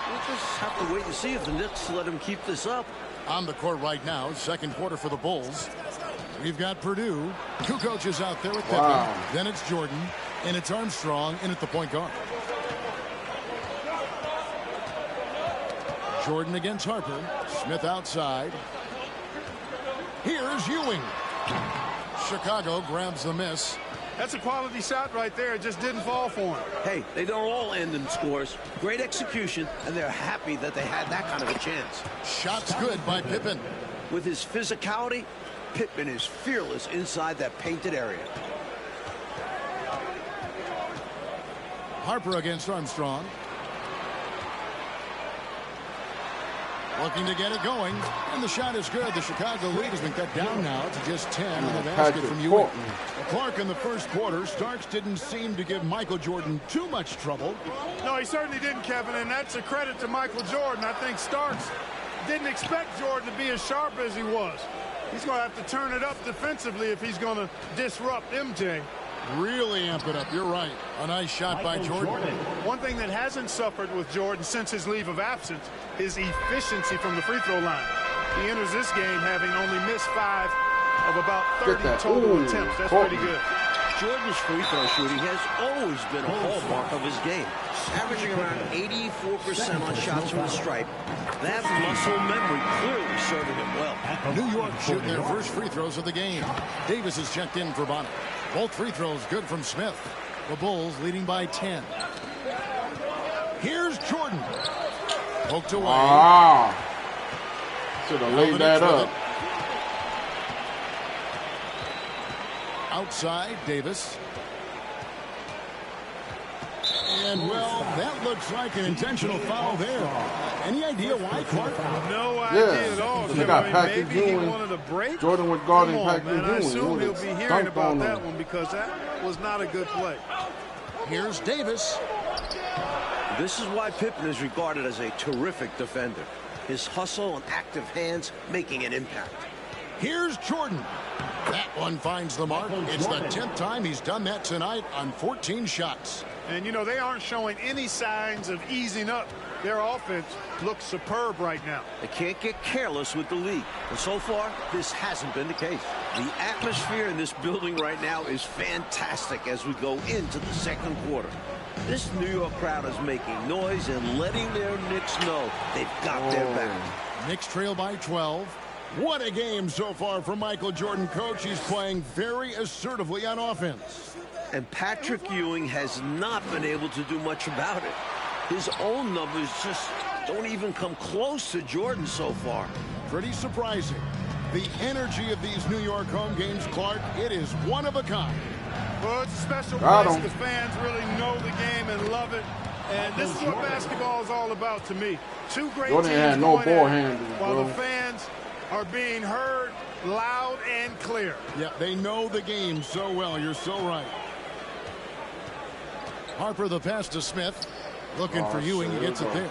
S3: We'll just have to wait and see if the Knicks let him keep this up.
S4: On the court right now, second quarter for the Bulls. We've got Purdue. Two coaches out there with Pippen. Then it's Jordan, and it's Armstrong in at the point guard. Jordan against Harper. Smith outside. Here's Ewing. Chicago grabs the miss.
S6: That's a quality shot right there. It just didn't fall for him.
S3: Hey, they don't all end in scores. Great execution, and they're happy that they had that kind of a chance.
S4: Shots good by Pippen.
S3: With his physicality, Pippen is fearless inside that painted area.
S4: Harper against Armstrong. Looking to get it going, and the shot is good. The Chicago lead has been cut down now to just 10 on the basket from Ewing. Clark in the first quarter. Starks didn't seem to give Michael Jordan too much trouble.
S6: No, he certainly didn't, Kevin, and that's a credit to Michael Jordan. I think Starks didn't expect Jordan to be as sharp as he was. He's going to have to turn it up defensively if he's going to disrupt MJ.
S4: Really amp it up. You're right. A nice shot by Jordan.
S6: One thing that hasn't suffered with Jordan since his leave of absence is efficiency from the free throw line. He enters this game having only missed 5 of about 30 total attempts. That's pretty good.
S3: Jordan's free throw shooting has always been a hallmark of his game, averaging around 84% on shots from the stripe. That muscle memory clearly serving him well.
S4: New York shooting their first free throws of the game. Davis is checked in for Bonner. Both free throws good from Smith. The Bulls leading by 10. Here's Jordan. Poked away.
S1: Should have laid that up.
S4: Outside, Davis. And, well, that looks like an intentional foul there. Any idea why, Clark?
S6: No idea at all.
S1: They got Patrick
S6: maybe he
S1: Ewing.
S6: wanted a break.
S1: Jordan was guarding Patrick Ewing.
S6: I assume he'll be hearing about that one because that was not a good play.
S4: Here's Davis.
S3: This is why Pippen is regarded as a terrific defender. His hustle and active hands making an impact.
S4: Here's Jordan. That one finds the mark. It's the 10th time he's done that tonight on 14 shots.
S6: And, you know, they aren't showing any signs of easing up. Their offense looks superb right now.
S3: They can't get careless with the lead. And so far, this hasn't been the case. The atmosphere in this building right now is fantastic as we go into the second quarter. This New York crowd is making noise and letting their Knicks know they've got their back.
S4: Knicks trail by 12. What a game so far for Michael Jordan, coach. He's playing very assertively on offense.
S3: And Patrick Ewing has not been able to do much about it. His own numbers just don't even come close to Jordan so far.
S4: Pretty surprising. The energy of these New York home games, Clark, it is one of a kind.
S6: Well, it's a special place. The fans really know the game and love it. And this is what basketball is all about to me. Two great
S1: Jordan
S6: teams
S1: had no
S6: going
S1: ball
S6: at it
S1: handles,
S6: while
S1: bro.
S6: the fans are being heard loud and clear.
S4: Yeah, they know the game so well. You're so right. Harper the pass to Smith. Looking for Ewing. He gets it there.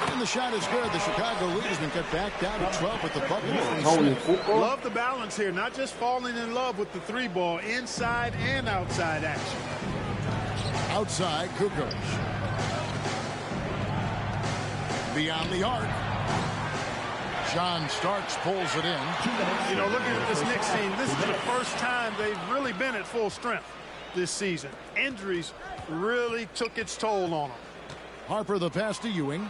S4: And the shot is good. The Chicago lead has been cut back down to 12 with the bucket.
S6: Love the balance here. Not just falling in love with the three ball. Inside and outside action.
S4: Outside, Kukoc. Beyond the arc. John Starks pulls it in.
S6: You know, looking at this Knicks team, this is the first time they've really been at full strength this season. Injuries really took its toll on them.
S4: Harper the pass to Ewing.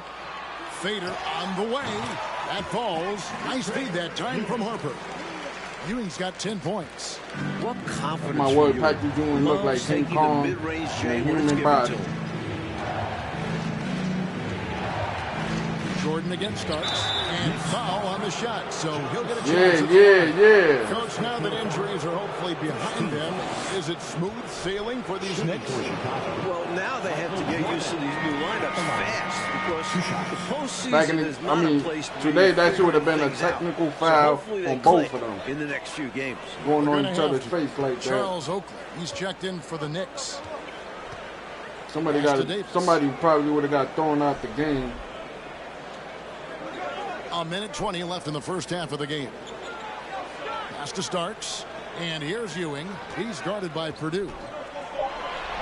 S4: Fader on the way. That falls. Nice feed that time from Harper. Ewing's got 10 points.
S3: What confidence?
S1: My word, Patrick Ewing look like King Kong in a human body.
S4: Jordan against Starks, and foul on the shot, so he'll get a chance.
S1: Yeah.
S4: Coach, now that injuries are hopefully behind them, is it smooth sailing for these Knicks?
S3: Well, now they have to get used to these new lineups fast because the postseason is not a place to
S1: today that would have been a technical foul on both of them.
S3: In the next few games.
S1: Going on each other's face like that.
S4: Charles Oakley, he's checked in for the Knicks.
S1: Somebody probably would have got thrown out the game.
S4: A minute 20 left in the first half of the game. Pass to Starks. And here's Ewing. He's guarded by Purdue.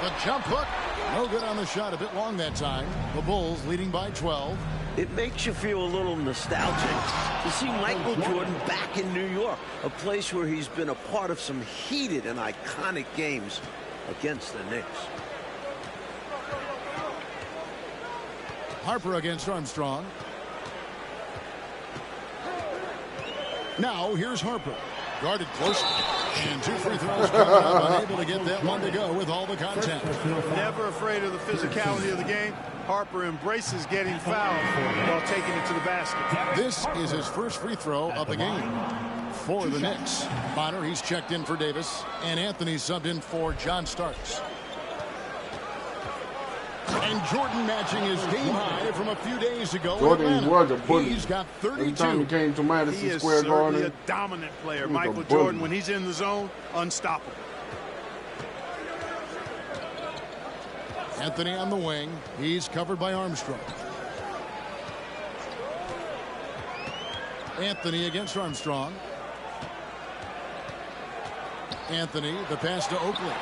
S4: The jump hook. No good on the shot. A bit long that time. The Bulls leading by 12.
S3: It makes you feel a little nostalgic to see Michael Jordan back in New York, a place where he's been a part of some heated and iconic games against the Knicks.
S4: Harper against Armstrong. Now here's Harper. Guarded closely. And 2 free throws coming up. Unable to get that one to go with all the contact.
S6: Never afraid of the physicality of the game. Harper embraces getting fouled while taking it to the basket.
S4: This is his first free throw of the game for the Knicks. Bonner, he's checked in for Davis. And Anthony subbed in for John Starks. And Jordan matching his game high from a few days ago.
S1: Jordan was a bully.
S4: He's got 32.
S1: Every time he came to Madison Square Garden,
S6: he is certainly a dominant player. Michael Jordan, when he's in the zone, unstoppable.
S4: Anthony on the wing. He's covered by Armstrong. Anthony against Armstrong. Anthony, the pass to Oakley.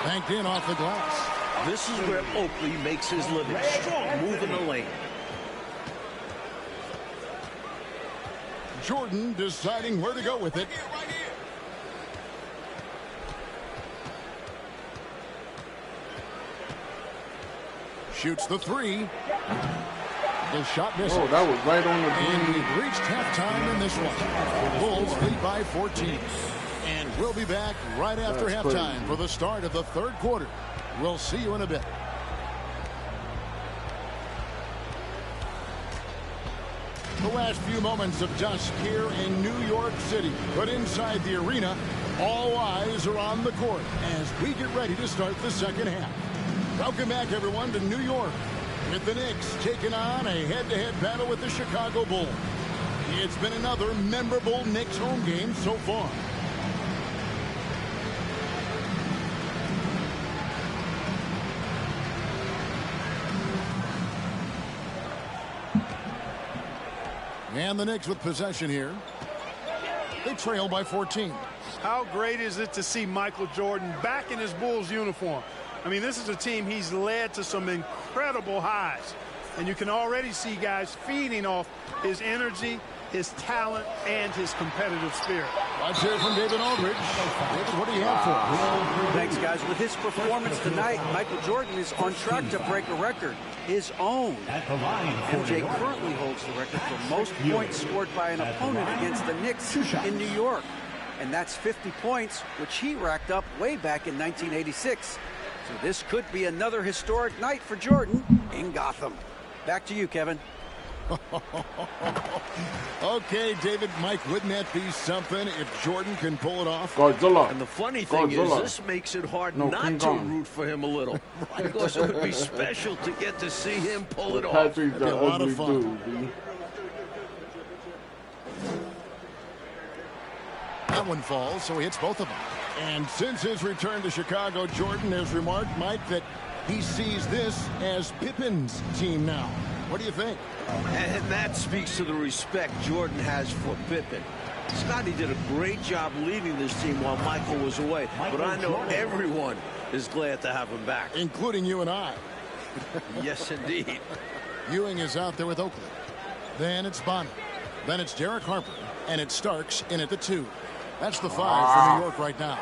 S4: Banked in off the glass.
S3: This is where Oakley makes his living. Strong move in the lane.
S4: Jordan deciding where to go with it. Shoots the three. The shot misses.
S1: Oh, that was right on the
S4: And
S1: green.
S4: we've reached halftime in this one. Bulls lead by 14. And we'll be back right after halftime for the start of the third quarter. We'll see you in a bit. The last few moments of dusk here in New York City. But inside the arena, all eyes are on the court as we get ready to start the second half. Welcome back, everyone, to New York, with the Knicks taking on a head-to-head battle with the Chicago Bulls. It's been another memorable Knicks home game so far. And the Knicks with possession here. They trail by 14.
S6: How great is it to see Michael Jordan back in his Bulls uniform? I mean, this is a team he's led to some incredible highs. And you can already see guys feeding off his energy, his talent, and his competitive spirit.
S4: Let's hear from David Aldridge. David, what do you have for us?
S7: Thanks, guys. With his performance tonight, Michael Jordan is on track to break a record, his own. MJ currently holds the record for most points scored by an opponent against the Knicks in New York. And that's 50 points, which he racked up way back in 1986. So this could be another historic night for Jordan in Gotham. Back to you, Kevin.
S4: Okay, David, Mike, wouldn't that be something if Jordan can pull it off?
S1: Godzilla.
S3: And the funny thing is, this makes it hard not to root for him a little. Because it would be special to get to see him pull it off.
S1: Patrick's
S4: That'd be a lot of fun.
S1: dude,
S4: That one falls, so he hits both of them. And since his return to Chicago, Jordan has remarked, Mike, that he sees this as Pippen's team now. What do you think?
S3: And that speaks to the respect Jordan has for Pippen. Scotty did a great job leading this team while Michael was away. But I know everyone is glad to have him back.
S4: Including you and I.
S3: Yes, indeed.
S4: Ewing is out there with Oakley. Then it's Bonner. Then it's Derek Harper. And it's Starks in at the 2. That's the 5 for New York right now.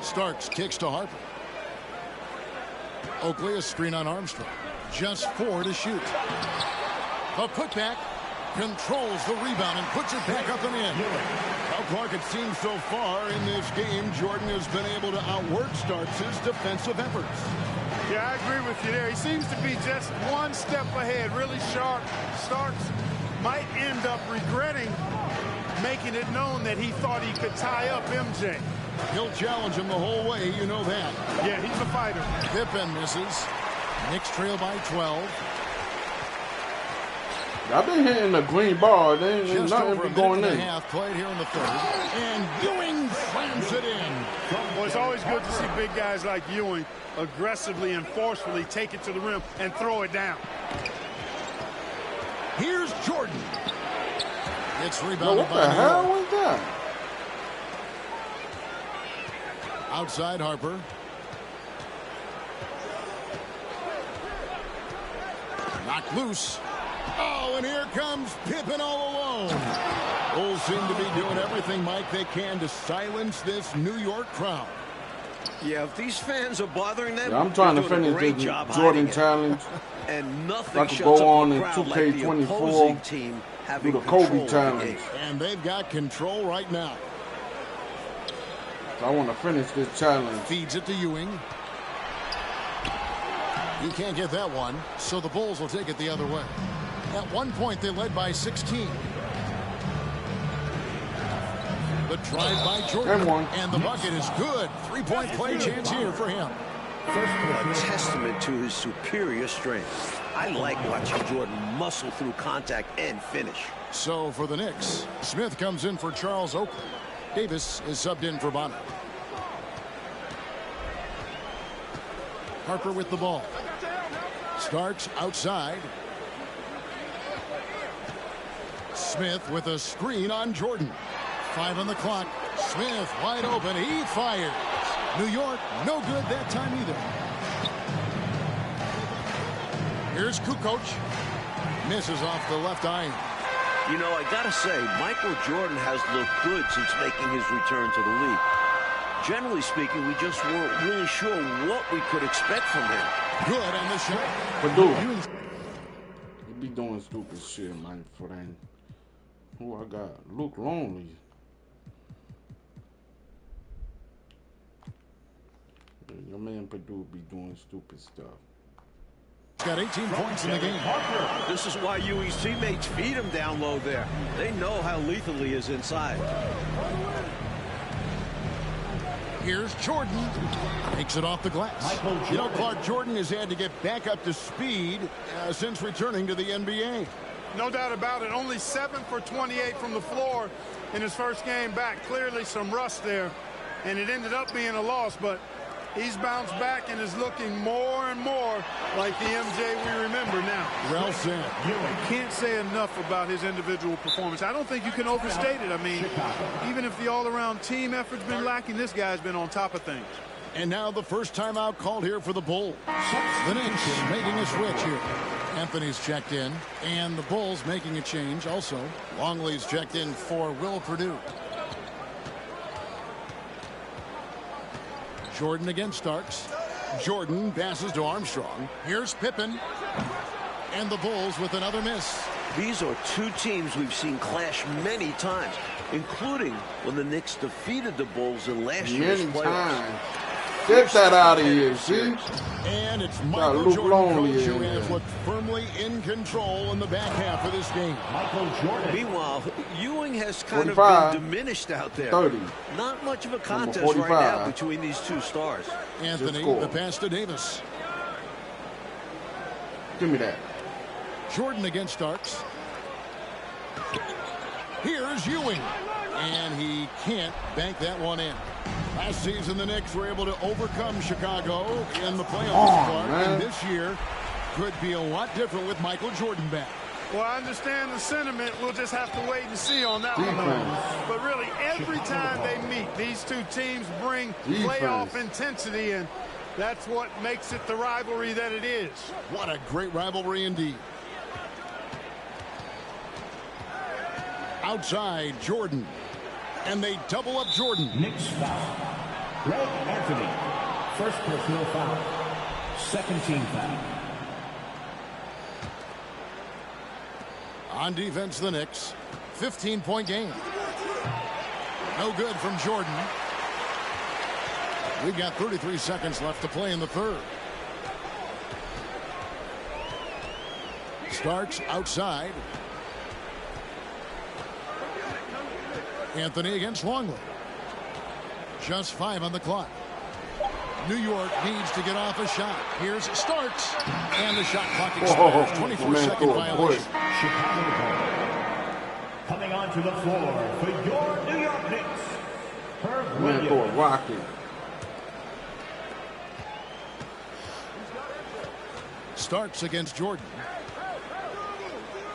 S4: Starks kicks to Harper. Oakley, a screen on Armstrong. Just 4 to shoot. The putback controls the rebound and puts it back up and in. Well, Clark, it seems so far in this game, Jordan has been able to outwork Starks' defensive efforts.
S6: Yeah, I agree with you there. He seems to be just one step ahead, really sharp. Starks might end up regretting making it known that he thought he could tie up MJ.
S4: He'll challenge him the whole way, you know that.
S6: Yeah, he's a fighter.
S4: Pippen misses. Knicks trail by 12.
S1: I've been hitting the green bar. There ain't
S4: Just over a
S1: nothing
S4: minute
S1: going
S4: and
S1: in.
S4: a half played here in the third. And Ewing slams it in.
S6: Well, it's always good to see big guys like Ewing aggressively and forcefully take it to the rim and throw it down.
S4: Here's Jordan. It's
S1: Yo,
S4: rebounded
S1: what
S4: by
S1: the hell
S4: New York.
S1: was that?
S4: Outside Harper. Knocked loose. Oh, and here comes Pippen all alone. Bulls seem to be doing everything, Mike, they can to silence this New York crowd.
S3: Yeah, if these fans are bothering them,
S1: Yeah, I'm trying to
S3: they're doing a
S1: finish
S3: great
S1: this
S3: job
S1: Jordan
S3: hiding it.
S1: challenge.
S3: And
S1: I
S3: nothing
S1: could
S3: shuts
S1: go
S3: up
S1: on
S3: the
S1: in
S3: crowd like the
S1: 2K24,
S3: opposing team having
S1: do the
S3: control
S1: Kobe
S3: of the
S1: challenge.
S3: game.
S4: And they've got control right now.
S1: So I want to finish this challenge.
S4: Feeds it to Ewing. He can't get that one, so the Bulls will take it the other way. At one point, they led by 16. The drive by Jordan, and the bucket is good. Three-point play chance here for him.
S3: A testament to his superior strength. I like watching Jordan muscle through contact and finish.
S4: So for the Knicks, Smith comes in for Charles Oakley. Davis is subbed in for Bonner. Harper with the ball. Starks outside. Smith with a screen on Jordan. 5 on the clock. Smith wide open. He fires. New York, no good that time either. Here's Kukoc. Misses off the left iron.
S3: You know, I gotta say, Michael Jordan has looked good since making his return to the league. Generally speaking, we just weren't really sure what we could expect from him.
S4: Good on the shot.
S1: But dude, he be doing stupid shit, man, for that. Who I got? Luke Longley. Your man Purdue be doing stupid stuff.
S4: He's got 18 points in the game.
S3: This is why Ewing's teammates feed him down low there. They know how lethal he is inside.
S4: Here's Jordan. Takes it off the glass. You know, Clark, Jordan has had to get back up to speed since returning to the NBA.
S6: No doubt about it. Only 7 for 28 from the floor in his first game back. Clearly some rust there, and it ended up being a loss, but he's bounced back and is looking more and more like the MJ we remember now.
S4: Well said.
S6: Can't say enough about his individual performance. I don't think you can overstate it. I mean, even if the all-around team effort's been lacking, this guy's been on top of things.
S4: And now the first timeout called here for the Bulls. The Knicks making a switch here. Anthony's checked in, and the Bulls making a change also. Longley's checked in for Will Purdue. Jordan against Starks. Jordan passes to Armstrong. Here's Pippen. And the Bulls with another miss.
S3: These are two teams we've seen clash many times, including when the Knicks defeated the Bulls in last year's playoffs.
S1: Get that out of here, see?
S4: And it's Michael Jordan, coach, who has looked firmly in control in the back half of this game.
S5: Michael Jordan.
S3: Meanwhile, Ewing has kind of
S1: 45,
S3: been diminished out there.
S1: 30.
S3: Not much of a contest right now between these two stars.
S4: Anthony, the pass to Davis.
S1: Give me that.
S4: Jordan against Starks. Here's Ewing. And he can't bank that one in. Last season, the Knicks were able to overcome Chicago in the playoffs. And this year could be a lot different with Michael Jordan back.
S6: Well, I understand the sentiment. We'll just have to wait and see on that one. But really, every time they meet, these two teams bring playoff intensity, and that's what makes it the rivalry that it is.
S4: What a great rivalry indeed. Outside, Jordan. And they double up Jordan.
S5: Knicks foul. Greg Anthony. First personal foul. Second team foul.
S4: On defense, the Knicks. 15-point game. No good from Jordan. We've got 33 seconds left to play in the third. Starks outside. Anthony against Longley. Just 5 on the clock. New York needs to get off a shot. Here's Starks. And the shot clock expires. 24-second violation.
S5: Chicago. Coming onto the floor for your New York Knicks. Herb Williams.
S1: Rocket.
S4: Starks against Jordan.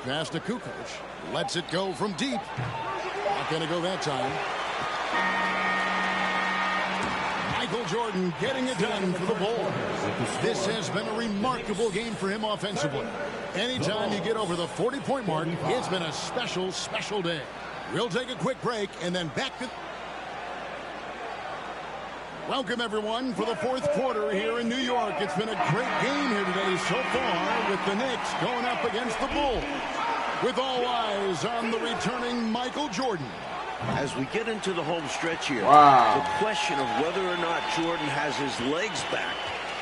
S4: Pass to Kukoc. Lets it go from deep. Not going to go that time. Michael Jordan getting it done for the Bulls. This has been a remarkable game for him offensively. Anytime you get over the 40-point mark, it's been a special, special day. We'll take a quick break and then back to... Welcome, everyone, for the fourth quarter here in New York. It's been a great game here today so far with the Knicks going up against the Bulls. With all eyes on the returning Michael Jordan.
S3: As we get into the home stretch here, the question of whether or not Jordan has his legs back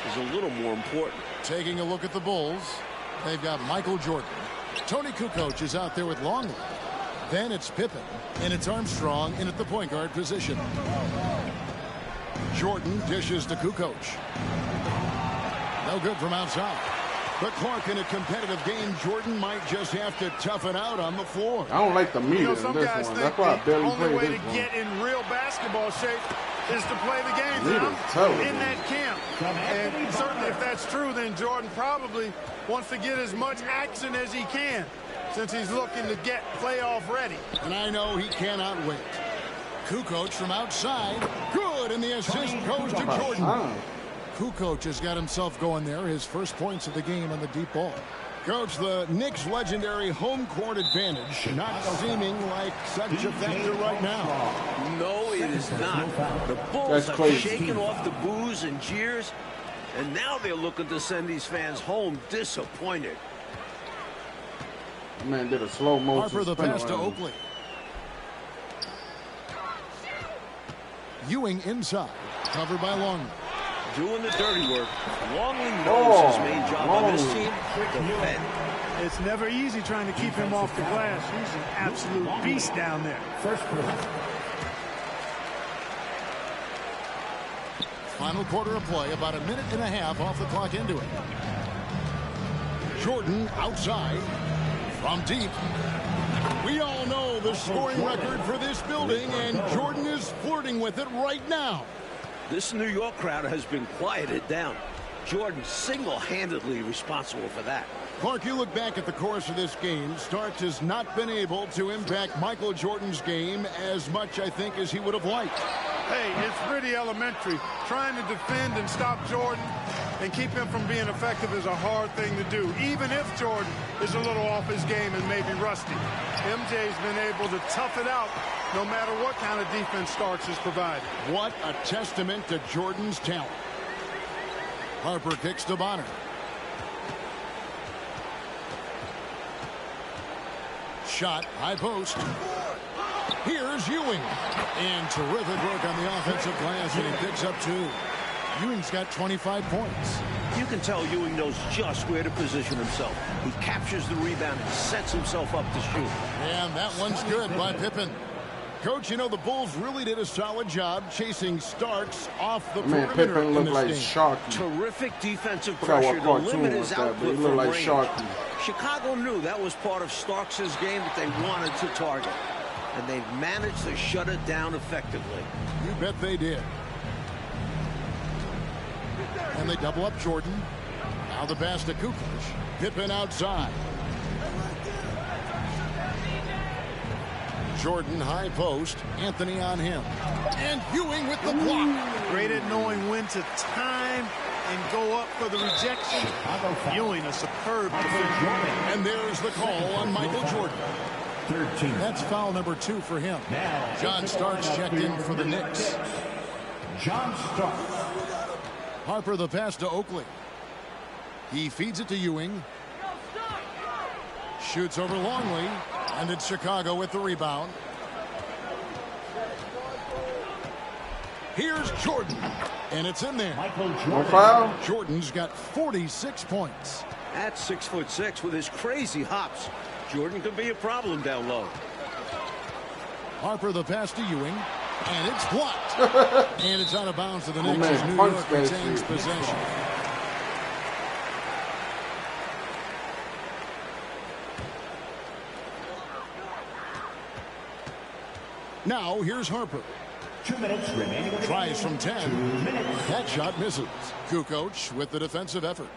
S3: is a little more important.
S4: Taking a look at the Bulls, they've got Michael Jordan. Tony Kukoc is out there with Longley. Then it's Pippen, and it's Armstrong in at the point guard position. Jordan dishes to Kukoc. No good from outside. But Clark, in a competitive game, Jordan might just have to tough it out on the floor.
S1: I don't like the meter in this one. That's why I barely play this one.
S6: The only way to get in real basketball shape is to play the game. In that camp. And certainly if that's true, then Jordan probably wants to get as much action as he can since he's looking to get playoff ready.
S4: And I know he cannot wait. Kukoc from outside. Good, and the assist goes to Jordan. Kukoc has got himself going there. His first points of the game on the deep ball. Coach, the Knicks' legendary home court advantage not seeming like such a factor right now.
S3: No, it is not. The Bulls have shaken off the boos and jeers, and now they're looking to send these fans home disappointed.
S1: That man did a slow motion.
S4: Harper the pass to Oakley. Ewing inside, covered by Longley.
S3: Doing the dirty work. Longley knows his main job on this team, defend.
S6: It's never easy trying to keep him off the glass. He's an absolute beast down there.
S5: First quarter.
S4: Final quarter of play, about a minute and a half off the clock into it. Jordan outside from deep. We all know the scoring record for this building, and Jordan is flirting with it right now.
S3: This New York crowd has been quieted down. Jordan single-handedly responsible for that.
S4: Clark, you look back at the course of this game. Starks has not been able to impact Michael Jordan's game as much, I think, as he would have liked.
S6: Hey, it's pretty elementary. Trying to defend and stop Jordan and keep him from being effective is a hard thing to do, even if Jordan is a little off his game and maybe rusty. MJ's been able to tough it out no matter what kind of defense Starks has provided.
S4: What a testament to Jordan's talent. Harper kicks to Bonner. Shot, high post. Here's Ewing. And terrific work on the offensive glass, and he picks up 2. Ewing's got 25 points.
S3: You can tell Ewing knows just where to position himself. He captures the rebound and sets himself up to shoot.
S4: And that one's good by Pippen. Coach, you know, the Bulls really did a solid job chasing Starks off the perimeter.
S1: Pippen looked like Sharky.
S3: Terrific defensive pressure to limit his output from
S1: like
S3: range.
S1: Sharky.
S3: Chicago knew that was part of Starks' game that they wanted to target. And they've managed to shut it down effectively.
S4: You bet they did. And they double up Jordan. Now the pass to Kukoc. Pippen outside. Jordan high post. Anthony on him. And Ewing with the block.
S6: Great at knowing when to time and go up for the rejection. Ewing, a superb defender.
S4: And there's the call on Michael Jordan.
S5: 13.
S4: That's foul number 2 for him.
S5: Now,
S4: John Starks checked in for the Knicks.
S5: John Starks.
S4: Harper the pass to Oakley. He feeds it to Ewing. Shoots over Longley. And it's Chicago with the rebound. Here's Jordan. And it's in there.
S5: Michael
S1: No
S5: Jordan.
S1: foul?
S4: Jordan's got 46 points.
S3: At 6'6" with his crazy hops, Jordan could be a problem down low.
S4: Harper the pass to Ewing. And it's blocked. And it's out of bounds to the Knicks
S1: man,
S4: as New
S1: punch
S4: York
S1: that
S4: retains
S1: shit.
S4: possession. Now here's Harper.
S5: 2 minutes remaining.
S4: Tries from 10.
S5: 2 minutes.
S4: That shot misses. Kukoc with the defensive effort.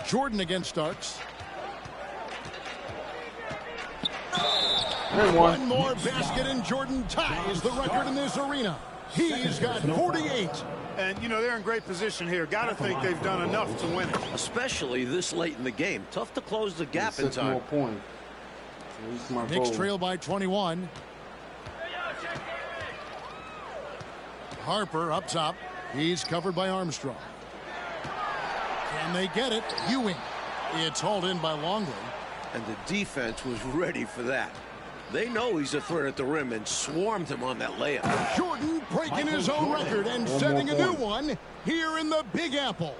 S4: Jordan against Starks.
S1: And
S4: One more basket and Jordan ties the record in this arena. He's got 48.
S6: And, you know, they're in great position here. Got to think they've done enough to win it.
S3: Especially this late in the game. Tough to close the gap in
S1: 6
S3: time.
S1: more points. Reach my
S4: Knicks
S1: goal.
S4: trail by 21. Harper up top. He's covered by Armstrong. Can they get it? Ewing. It's hauled in by Longley.
S3: And the defense was ready for that. They know he's a threat at the rim and swarmed him on that layup.
S4: Jordan breaking his own record and setting a new one here in the Big Apple.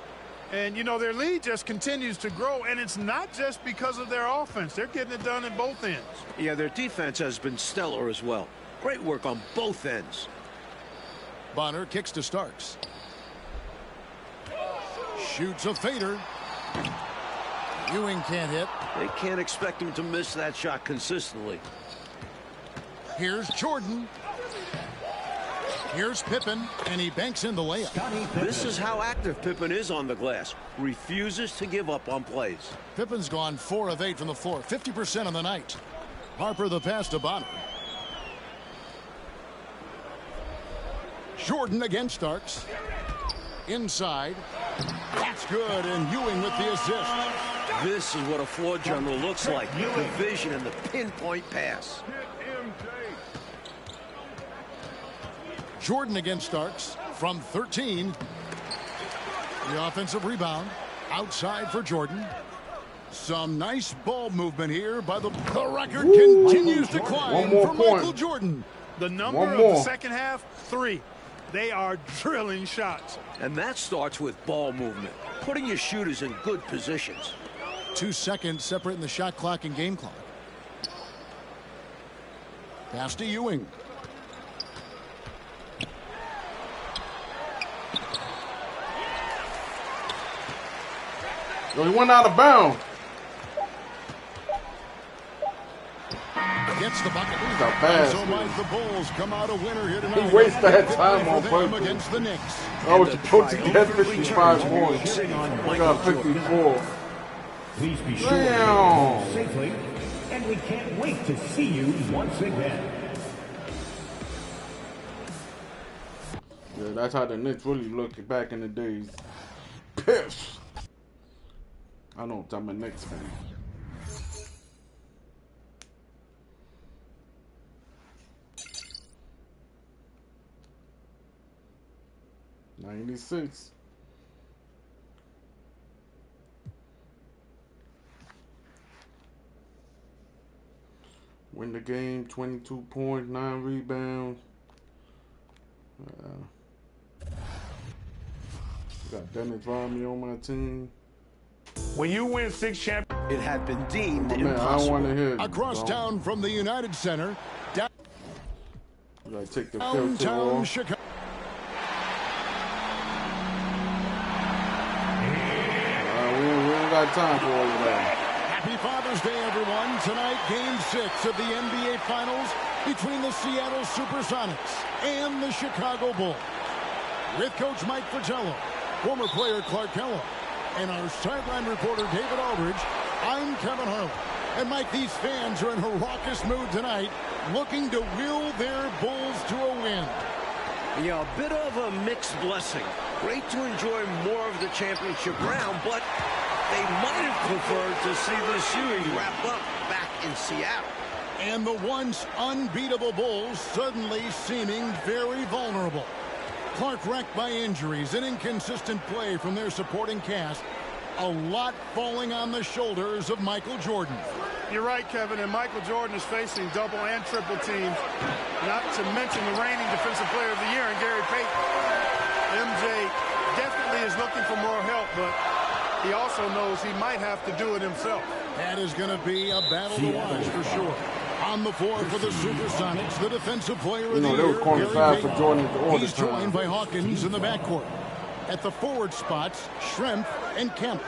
S6: And, you know, their lead just continues to grow, and it's not just because of their offense. They're getting it done in both ends.
S3: Yeah, their defense has been stellar as well. Great work on both ends.
S4: Bonner kicks to Starks. Shoots a fader. Ewing can't hit.
S3: They can't expect him to miss that shot consistently.
S4: Here's Jordan. Here's Pippen, and he banks in the layup.
S3: This is how active Pippen is on the glass. Refuses to give up on plays.
S4: Pippen's gone 4 of 8 from the floor, 50% on the night. Harper the pass to Bonner. Jordan against Starks. Inside. That's good, and Ewing with the assist.
S3: This is what a floor general looks like. The vision and the pinpoint pass.
S4: Jordan against Starks from 13. The offensive rebound outside for Jordan. Some nice ball movement here by the record continues to climb for Michael Jordan.
S6: The number of the second half, 3. They are drilling shots.
S3: And that starts with ball movement, putting your shooters in good positions.
S4: 2 seconds separating the shot clock and game clock. Pass to Ewing.
S1: Yo, he went out of bounds.
S4: Gets the bucket.
S1: He's a bad
S4: So might the Bulls come out a winner here tonight.
S1: He wasted that time on
S4: them
S1: purpose.
S4: against the Knicks.
S1: I was supposed to get 55 points. I got 54.
S5: Please be sure to get home safely, and we can't wait to see you once again.
S1: Yeah, that's how the Knicks really looked back in the days. Piss. I know I'm a Knicks fan. '96. Win the game, 22 points, 9 rebounds. Got Dennis Rodman on my team.
S2: When you win 6 championships,
S3: It had been deemed
S1: Man, I don't
S3: impossible.
S1: want to hear it.
S4: Across
S1: bro.
S4: town from the United Center,
S1: You gotta take the filter
S4: downtown
S1: off.
S4: Chicago.
S1: We don't got time for all of that.
S4: Happy Father's Day, everyone. Tonight, Game 6 of the NBA Finals between the Seattle Supersonics and the Chicago Bulls. With Coach Mike Fratello, former player Clark Kellogg, and our sideline reporter David Aldridge, I'm Kevin Harlan. And Mike, these fans are in a raucous mood tonight, looking to will their Bulls to a win.
S3: Yeah, a bit of a mixed blessing. Great to enjoy more of the championship round, but they might have preferred to see this series wrap up back in Seattle.
S4: And the once unbeatable Bulls suddenly seeming very vulnerable. Clark wrecked by injuries and inconsistent play from their supporting cast. A lot falling on the shoulders of Michael Jordan.
S6: You're right, Kevin, and Michael Jordan is facing double and triple teams, not to mention the reigning Defensive Player of the Year and Gary Payton. MJ definitely is looking for more help, but he also knows he might have to do it himself.
S4: That is going to be a battle to watch for sure. On the floor for the Supersonics, the Defensive Player of the
S1: they
S4: Year,
S1: were calling
S4: Gary
S1: foul
S4: Payton.
S1: for Jordan all the
S4: He's
S1: time.
S4: joined by Hawkins in the backcourt. At the forward spots, Schrempf and Kemp.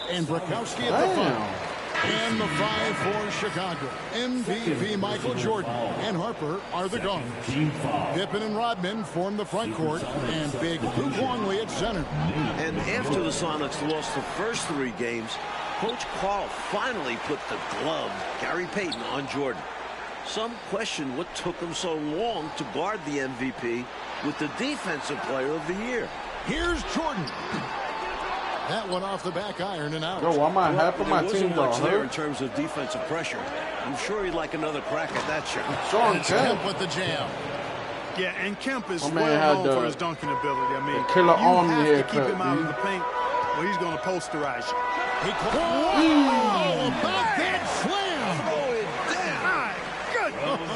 S4: And Brakowski at the five. And the 5 for Chicago. MVP Michael Jordan and Harper are the guards. Pippen and Rodman form the front court, and big Luke Longley at center.
S3: And after the Sonics lost the first 3 games, Coach Carl finally put the glove, Gary Payton, on Jordan. Some question what took him so long to guard the MVP with the Defensive Player of the Year.
S4: Here's Jordan. That one off the back iron and out.
S1: Yo, I might half of my
S3: There
S1: team
S3: wasn't much there in
S1: hurt.
S3: terms of defensive pressure. I'm sure he'd like another crack at that shot.
S1: Sean
S4: Kemp
S1: Kemp.
S4: with the jam.
S6: Yeah, and Kemp is
S1: My man
S6: well
S1: had
S6: known
S1: the-
S6: for his dunking ability. I mean,
S1: the killer
S6: you
S1: arm
S6: have to
S1: haircut,
S6: keep him out
S1: dude.
S6: of the paint, or he's going to posterize you.
S4: He oh, about that slam.
S3: Throw it down.
S6: My goodness.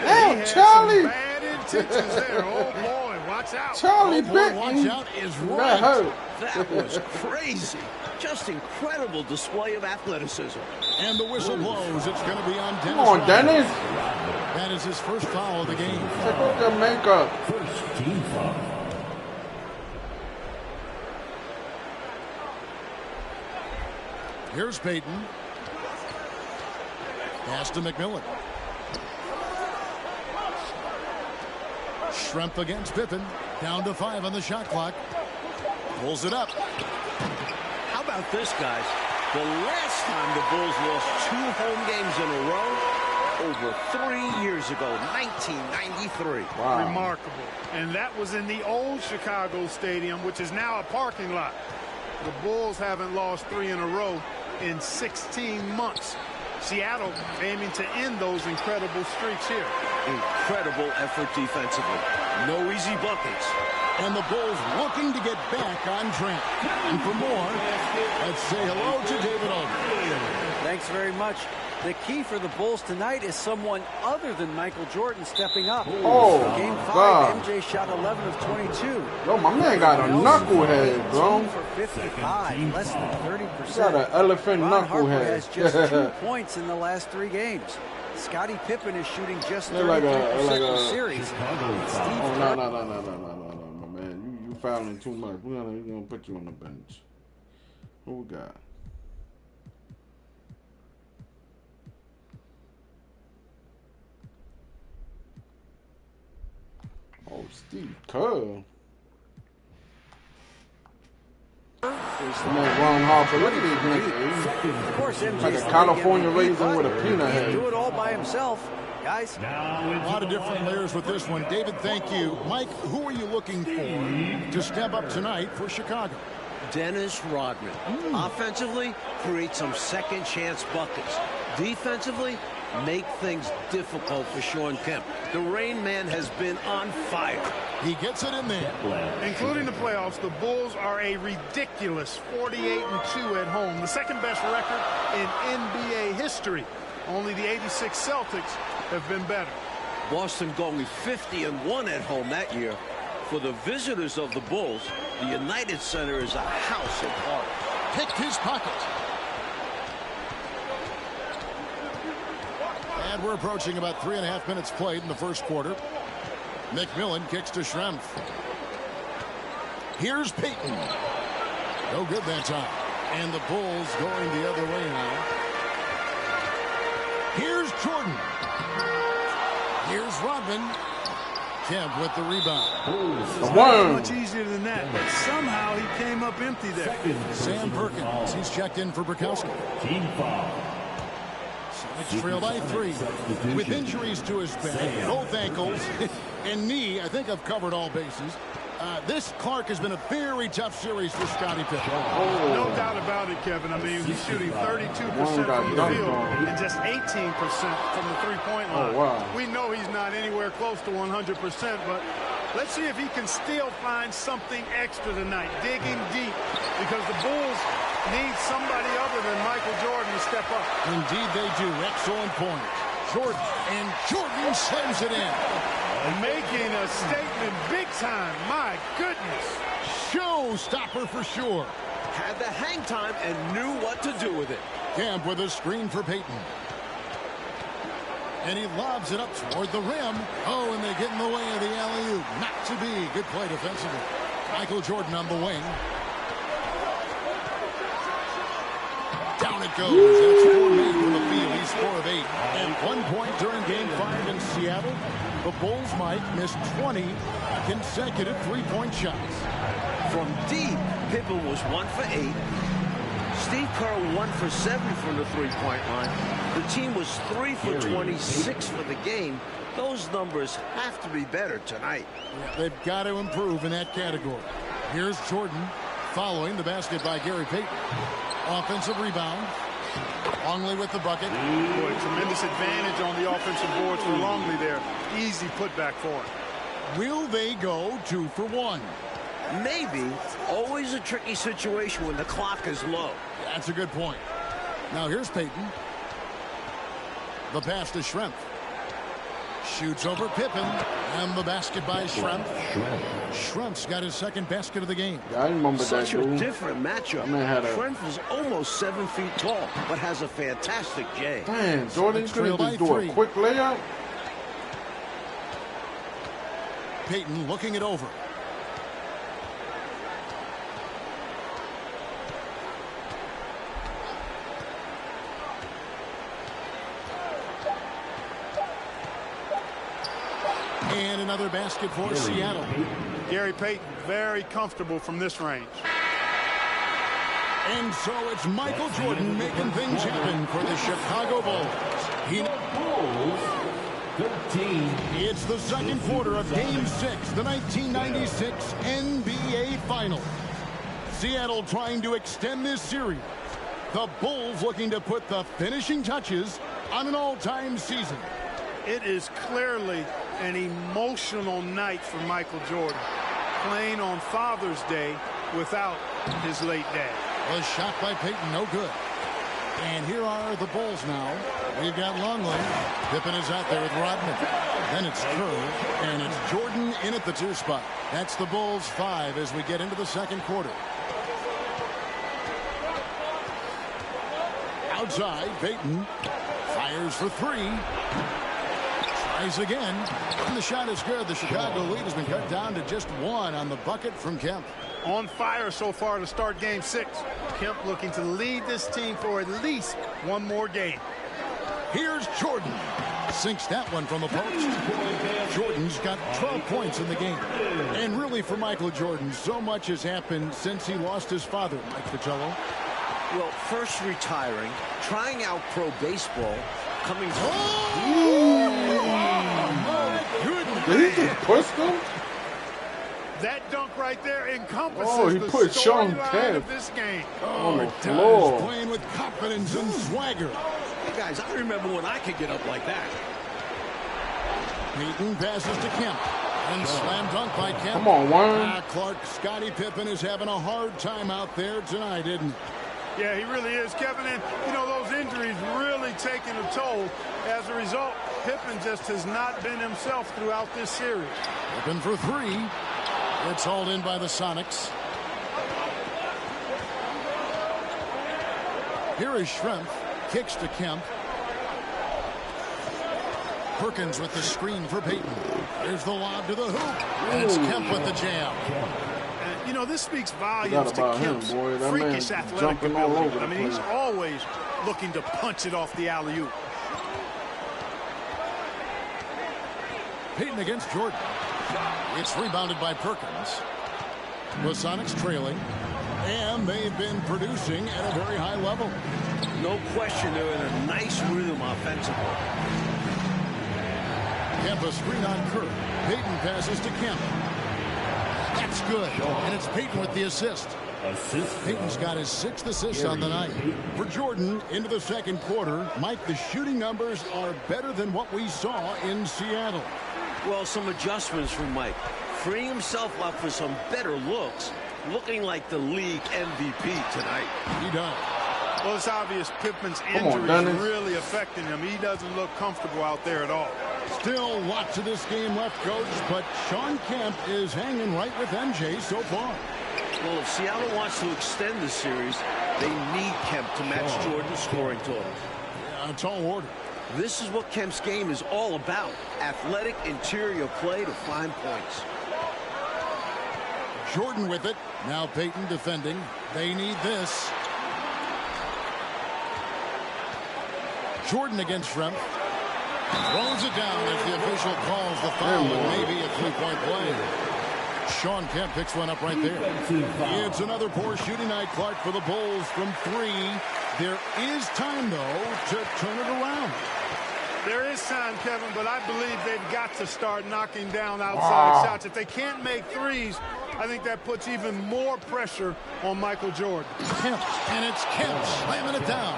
S1: Damn,
S6: He had
S1: Charlie.
S6: some bad intentions there. Oh, boy, watch out.
S1: Charlie
S4: Boy,
S1: bit
S4: watch
S1: me.
S4: out is
S1: That
S4: right.
S1: hurt.
S3: That was crazy. Just incredible display of athleticism.
S4: And the whistle blows. It's going to be on Dennis.
S1: Come on,
S4: Rodman.
S1: Dennis.
S4: That is his first foul of the game.
S1: Take off your makeup.
S5: First team foul.
S4: Here's Payton. Pass to McMillan. Schrempf against Pippen. Down to 5 on the shot clock. Pulls it up.
S3: How about this, guys? The last time the Bulls lost 2 home games in a row, over 3 years ago, 1993.
S1: Wow.
S6: Remarkable. And that was in the old Chicago Stadium, which is now a parking lot. The Bulls haven't lost 3 in a row in 16 months. Seattle aiming to end those incredible streaks here.
S3: Incredible effort defensively. No easy buckets.
S4: And the Bulls looking to get back on track. And for more, let's say hello to David Aldridge.
S7: Thanks very much. The key for the Bulls tonight is someone other than Michael Jordan stepping up.
S1: Oh,
S7: Game 5,
S1: God.
S7: MJ shot 11 of 22.
S1: Yo, my man got a knucklehead, bro.
S7: 17 for 55, less than 30%.
S1: Got an elephant
S7: Ron Harper
S1: knucklehead.
S7: has just 2 points in the last 3 games. Scottie Pippen is shooting just 33%
S1: Like
S7: in the
S1: a-
S7: series.
S1: Oh, no, my man. You fouling too much. We're gonna put you on the bench. Who we got? Oh, Steve Kerr. Man, Ron Harper. Look at these niggas.
S7: Of course, MJ's
S1: Like a
S7: the
S1: California
S7: MVP,
S1: raisin
S7: but
S1: with a peanut
S7: he
S1: head.
S7: can't do it all by himself. Guys,
S4: A lot of different layers with this one. David, thank you. Mike, who are you looking for to step up tonight for Chicago?
S3: Dennis Rodman. Offensively, create some second chance buckets. Defensively, make things difficult for Sean Kemp. The Rain Man has been on fire.
S4: He gets it in there.
S6: Including the playoffs, the Bulls are a ridiculous 48-2 at home, the second best record in NBA history. Only the '86 Celtics have been better.
S3: Boston going 50-1 at home that year. For the visitors of the Bulls, the United Center is a house of horrors.
S4: Picked his pocket. And we're approaching about 3.5 minutes played in the first quarter. McMillan kicks to Schrempf. Here's Payton. No good that time. And the Bulls going the other way now. Here's Jordan. Here's Rodman. Kemp with the rebound.
S6: Much easier than that, but somehow he came up empty there.
S4: Sam Perkins. He's checked in for Burkowski.
S5: Team foul.
S4: Sonics trail by 3. With injuries to his back, both ankles, and knee, I think I've covered all bases. This, Clark, has been a very tough series for Scottie Pippen.
S6: No doubt about it, Kevin. I mean, he's shooting 32% from the field and just 18% from the three-point line.
S1: Oh, wow.
S6: We know he's not anywhere close to 100%, but let's see if he can still find something extra tonight, digging deep, because the Bulls need somebody other than Michael Jordan to step up.
S4: Indeed they do. Excellent point. Jordan, and Jordan slams it in.
S6: Making a statement big time. My goodness.
S4: Showstopper for sure.
S3: Had the hang time and knew what to do with it.
S4: Camp with a screen for Payton. And he lobs it up toward the rim. Oh, and they get in the way of the alley-oop. Not to be. Good play defensively. Michael Jordan on the wing. Down it goes. That's 4 made from the field. He's 4 of 8. At one point during Game 5 in Seattle, the Bulls might miss 20 consecutive three-point shots.
S3: From deep, Pippen was 1 for 8. Steve Kerr 1 for 7 from the three-point line. The team was 3 for 26 for the game. Those numbers have to be better tonight.
S4: Yeah, they've got to improve in that category. Here's Jordan following the basket by Gary Payton. Offensive rebound. Longley with the bucket.
S6: Boy, tremendous advantage on the offensive boards for Longley there. Easy putback for him.
S4: Will they go 2 for 1?
S3: Maybe. Always a tricky situation when the clock is low.
S4: That's a good point. Now here's Payton. The pass to Schrempf. Shoots over Pippen. And the basket by Schrempf. Schrempf's got his second basket of the game.
S1: Yeah, I remember
S3: Such
S1: that,
S3: a
S1: dude.
S3: different matchup. Schrempf is almost 7 feet tall, but has a fantastic J.
S1: Man, Jordan
S4: Trail
S1: couldn't
S4: by
S1: just do
S4: 3.
S1: a quick layup.
S4: Payton looking it over. And another basket for Seattle.
S6: Gary Payton, very comfortable from this range.
S4: And so it's Michael Jordan making things happen for the Chicago Bulls.
S5: Bulls 13.
S4: It's the second quarter of Game 6, the 1996 NBA Finals. Seattle trying to extend this series. The Bulls looking to put the finishing touches on an all-time season.
S6: It is clearly an emotional night for Michael Jordan, playing on Father's Day without his late dad.
S4: A shot by Payton, no good. And here are the Bulls now. We've got Longley. Pippen is out there with Rodman. Then it's Kerr, and it's Jordan in at the 2 spot. That's the Bulls 5 as we get into the second quarter. Outside, Payton fires for 3. Tries again. And the shot is good. The Chicago lead has been cut down to just 1 on the bucket from Kemp.
S6: On fire so far to start Game 6. Kemp looking to lead this team for at least 1 more game.
S4: Here's Jordan. Sinks that one from the post. Jordan's got 12 points in the game. And really for Michael Jordan, so much has happened since he lost his father, Mike Fratello.
S3: Well, first retiring, trying out pro baseball, coming to...
S4: My goodness.
S1: Did he just push them?
S6: That dunk right there encompasses
S1: he
S6: the
S1: put Sean
S6: storyline
S1: Kemp
S6: of this game.
S1: on the
S4: It does.
S1: floor.
S4: Playing with confidence and swagger.
S3: Hey guys, I remember when I could get up like that.
S4: Payton passes to Kemp. And slam dunk by Kemp.
S1: Come on, Warren.
S4: Clark, Scottie Pippen is having a hard time out there tonight, isn't he?
S6: Yeah, he really is, Kevin. And, you know, those injuries really taking a toll. As a result, Pippen just has not been himself throughout this series.
S4: Pippen for 3. It's hauled in by the Sonics. Here is Schrempf. Kicks to Kemp. Perkins with the screen for Payton. Here's the lob to the hoop. And it's Kemp with the jam.
S6: You know, this speaks volumes to Kemp's freakish athletic ability. I mean, he's always looking to punch it off the alley-oop.
S4: Payton against Jordan. It's rebounded by Perkins. The Sonics trailing. And they've been producing at a very high level.
S3: No question, they're in a nice rhythm offensively.
S4: Kemp a screen on Kerr. Payton passes to Kemp. That's good. And it's Payton with the assist. Payton's got his 6th assist on the night. For Jordan, into the second quarter, Mike, the shooting numbers are better than what we saw in Seattle.
S3: Well, some adjustments from Mike. Freeing himself up for some better looks. Looking like the league MVP tonight.
S4: He does.
S6: Well, it's obvious Pippin's injury is really affecting him. He doesn't look comfortable out there at all.
S4: Still lots of this game left, Coach, but Sean Kemp is hanging right with MJ so far.
S3: Well, if Seattle wants to extend the series, they need Kemp to match Jordan's scoring totals.
S4: Yeah, a tall order.
S3: This is what Kemp's game is all about. Athletic interior play to find points.
S4: Jordan with it. Now Payton defending. They need this. Jordan against Schrempf. Throws it down as the official calls the foul. Maybe a 3-point play. Sean Kemp picks one up right there. It's another poor shooting night, Clark, for the Bulls from 3. There is time, though, to turn it around.
S6: There is time, Kevin, but I believe they've got to start knocking down outside shots. If they can't make threes, I think that puts even more pressure on Michael Jordan.
S4: Kemp, and it's Kemp slamming it down.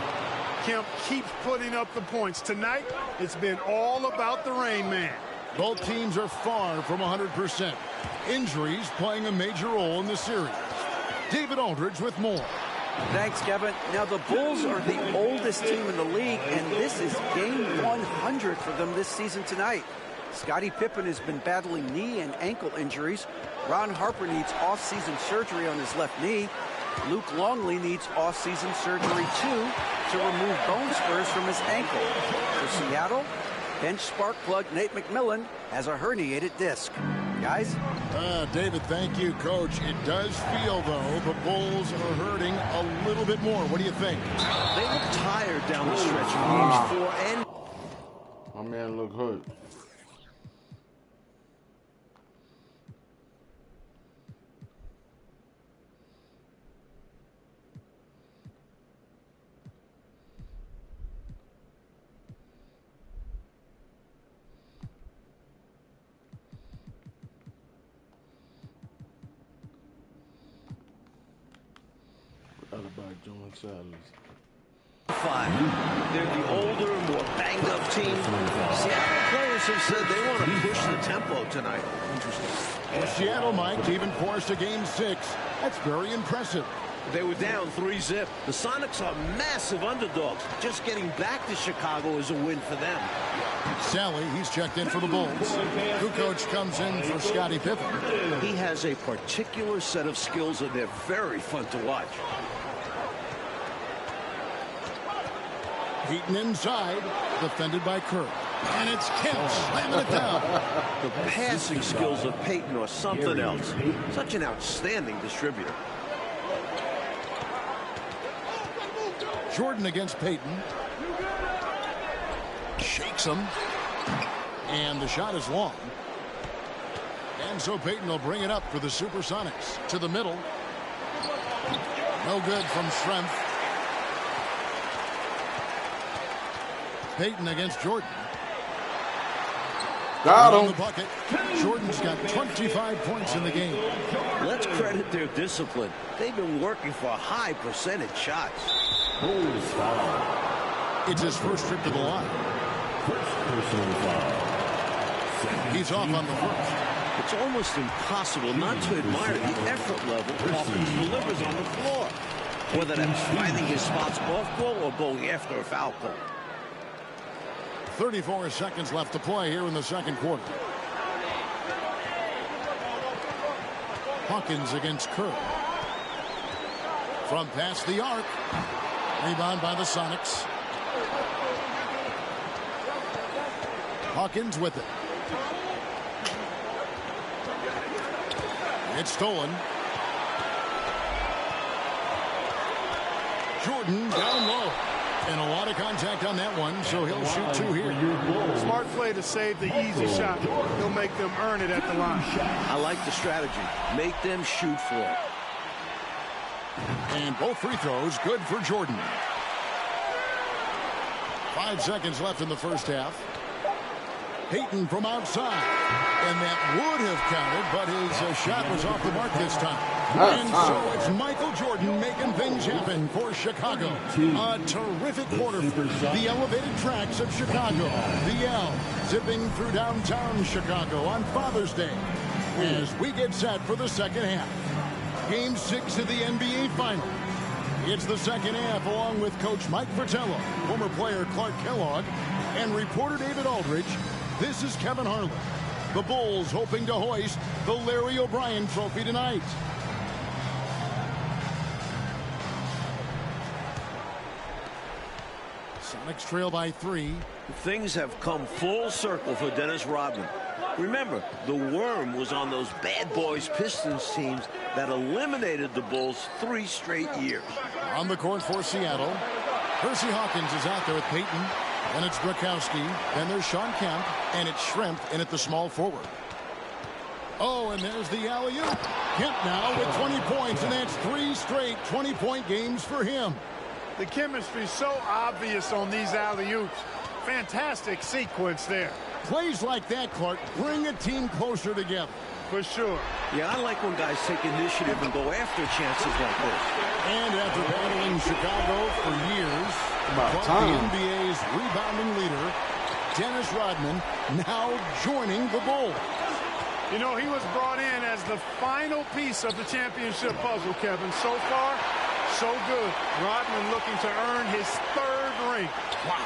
S6: Kemp keeps putting up the points. Tonight, it's been all about the Rain Man.
S4: Both teams are far from 100%. Injuries playing a major role in the series. David Aldridge with more.
S7: Thanks, Kevin. Now, the Bulls are the oldest team in the league, and this is game 100 for them this season tonight. Scottie Pippen has been battling knee and ankle injuries. Ron Harper needs off-season surgery on his left knee. Luke Longley needs off-season surgery, too, to remove bone spurs from his ankle. For Seattle, bench spark plug Nate McMillan has a herniated disc. Guys?
S4: David, thank you, Coach. It does feel, though, the Bulls are hurting a little bit more. What do you think?
S3: They look tired down the stretch in games 4 and...
S1: My man look hurt. About John Sally's.
S3: 5. They're the older, more banged-up team. Seattle players have said they want to push the tempo tonight. Interesting.
S4: Seattle, Mike, even forced a game 6. That's very impressive.
S3: They were down 3-0. The Sonics are massive underdogs. Just getting back to Chicago is a win for them.
S4: Sally, he's checked in for the Bulls. New coach comes in for Scottie Pippen.
S3: He has a particular set of skills, and they're very fun to watch.
S4: Heaton inside, defended by Kerr. And it's Kemp slamming it down.
S3: The passing skills of Payton are something else. Such an outstanding distributor.
S4: Jordan against Payton. Shakes him. And the shot is long. And so Payton will bring it up for the Supersonics. To the middle. No good from Schrempf. Payton against Jordan.
S1: Got him.
S4: On the bucket. Jordan's got 25 points in the game.
S3: Let's credit their discipline. They've been working for high percentage shots.
S4: It's his first trip to the line.
S5: First personal foul.
S4: He's off on the first.
S3: It's almost impossible not to admire the effort level Hawkins delivers on the floor. Whether that's finding his spots off ball or going after a foul call.
S4: 34 seconds left to play here in the second quarter. Hawkins against Kerr. From past the arc. Rebound by the Sonics. Hawkins with it. It's stolen. Jordan down low. And a lot of contact on that one, so he'll shoot 2 here.
S6: Smart play to save the easy shot. He'll make them earn it at the line.
S3: I like the strategy. Make them shoot for it.
S4: And both free throws good for Jordan. 5 seconds left in the first half. Payton from outside. And that would have counted, but his shot was off the mark this time. And so it's Michael Jordan making things happen for Chicago. A terrific quarter. The elevated tracks of Chicago. The L zipping through downtown Chicago on Father's Day as we get set for the second half. Game 6 of the NBA Finals. It's the second half along with Coach Mike Fratello, former player Clark Kellogg, and reporter David Aldridge. This is Kevin Harlan. The Bulls hoping to hoist the Larry O'Brien Trophy tonight. Sonics trail by 3.
S3: Things have come full circle for Dennis Rodman. Remember, the Worm was on those bad boys Pistons teams that eliminated the Bulls 3 straight years.
S4: On the court for Seattle, Percy Hawkins is out there with Payton. Then it's Brakowski. Then there's Sean Kemp. And it's Shrimp in at the small forward. Oh, and there's the alley-oop. Kemp now with 20 points, and that's 3 straight 20-point games for him.
S6: The chemistry is so obvious on these alley-oops. Fantastic sequence there.
S4: Plays like that, Clark, bring a team closer together.
S6: For sure.
S3: Yeah, I like when guys take initiative and go after chances like this.
S4: And after battling Chicago for years, Clark, the NBA's rebounding leader, Dennis Rodman, now joining the Bulls.
S6: You know, he was brought in as the final piece of the championship puzzle, Kevin. So far, so good. Rodman looking to earn his 3rd ring. Wow.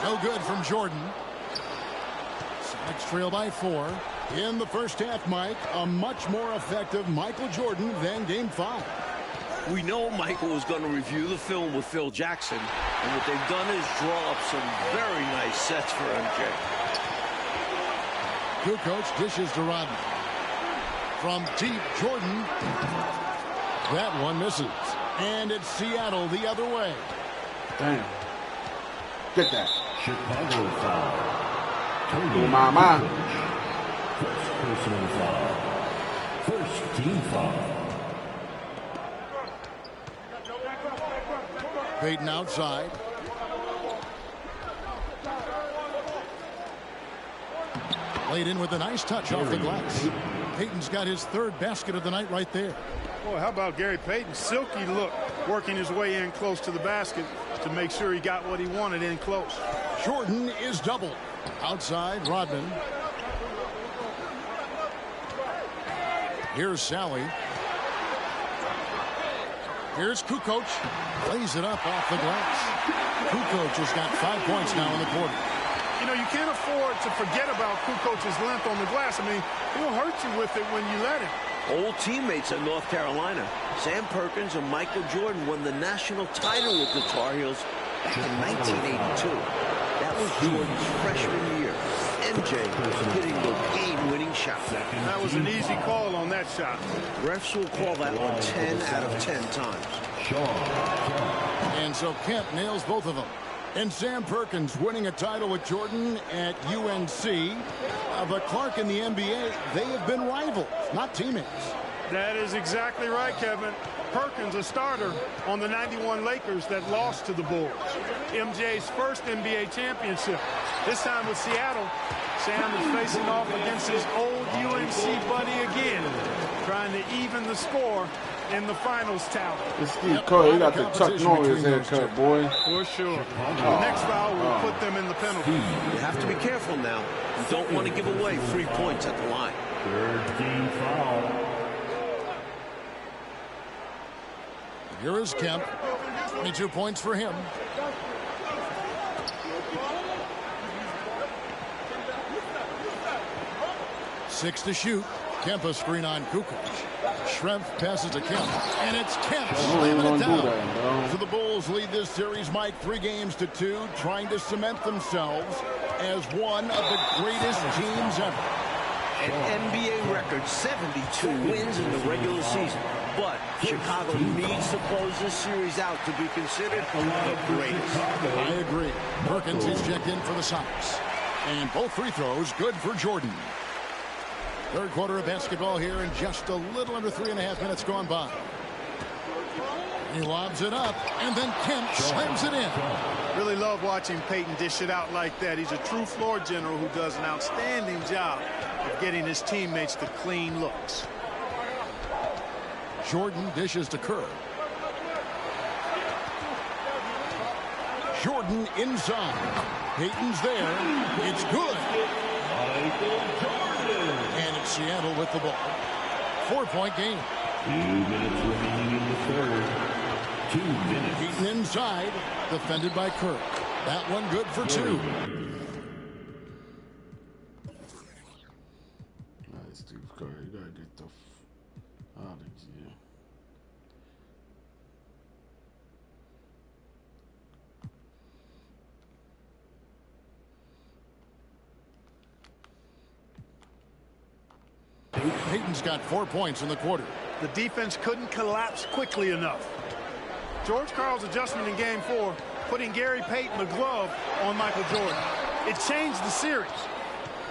S4: No good from Jordan. Sonics trail by 4. In the first half, Mike, a much more effective Michael Jordan than Game 5.
S3: We know Michael was going to review the film with Phil Jackson, and what they've done is draw up some very nice sets for MJ.
S4: Kukoc dishes to Rodman. From deep, Jordan. That one misses. And it's Seattle the other way.
S1: Damn. Get that.
S5: Chicago foul.
S1: Oh, my.
S5: First personal foul. First team foul.
S4: Payton outside. Laid in with a nice touch off the glass. Payton's got his 3rd basket of the night right there.
S6: Boy, how about Gary Payton? Silky look, working his way in close to the basket to make sure he got what he wanted in close.
S4: Jordan is doubled. Outside, Rodman. Here's Sally. Here's Kukoc. Plays it up off the glass. Kukoc has got 5 points now in the quarter.
S6: You know, you can't afford to forget about Kukoc's length on the glass. I mean, he'll hurt you with it when you let him.
S3: Old teammates at North Carolina. Sam Perkins and Michael Jordan won the national title with the Tar Heels back in 1982. That was Jordan's freshman year. MJ hitting the game-winning shot.
S6: That was an easy call on that shot.
S3: Refs will call that one 10 out of 10 times.
S4: And so Kemp nails both of them. And Sam Perkins winning a title with Jordan at UNC. But Clark in the NBA, they have been rivals, not teammates.
S6: That is exactly right, Kevin. Perkins, a starter on the '91 Lakers that lost to the Bulls. MJ's first NBA championship. This time with Seattle. Sam is facing off against his old UNC buddy again, trying to even the score in the finals tally.
S1: This Steve Curry, he got the Chuck Norris haircut, boy.
S6: For sure. The next foul will put them in the penalty.
S3: You have to be careful now. You don't want to give away 3 points at the line.
S5: 3rd team foul.
S4: Here is Kemp. 22 points for him. Six to shoot. Kemp a screen on Kukoc. Schrempf passes to Kemp, and it's Kemp slamming it down. So the Bulls lead this series, Mike, 3-2, trying to cement themselves as one of the greatest teams ever.
S3: An NBA record 72 wins in the regular season. But Chicago needs to close this series out to be considered the greatest.
S4: I agree. Perkins is checked in for the Sox. And both free throws good for Jordan. Third quarter of basketball here, and just a little under 3.5 minutes gone by. He lobs it up, and then Kemp slams it in.
S6: Really love watching Payton dish it out like that. He's a true floor general who does an outstanding job of getting his teammates to clean looks.
S4: Jordan dishes to Kerr. Jordan inside. Payton's there. It's good. And it's Seattle with the ball. 4-point game.
S5: 2 minutes remaining in the third. 2 minutes.
S4: Payton inside. Defended by Kerr. That one good for 2.
S1: Steve Kerr, you gotta get the out of here.
S4: Payton's got 4 points in the quarter.
S6: The defense couldn't collapse quickly enough. George Karl's adjustment in Game 4, putting Gary Payton the glove on Michael Jordan. It changed the series.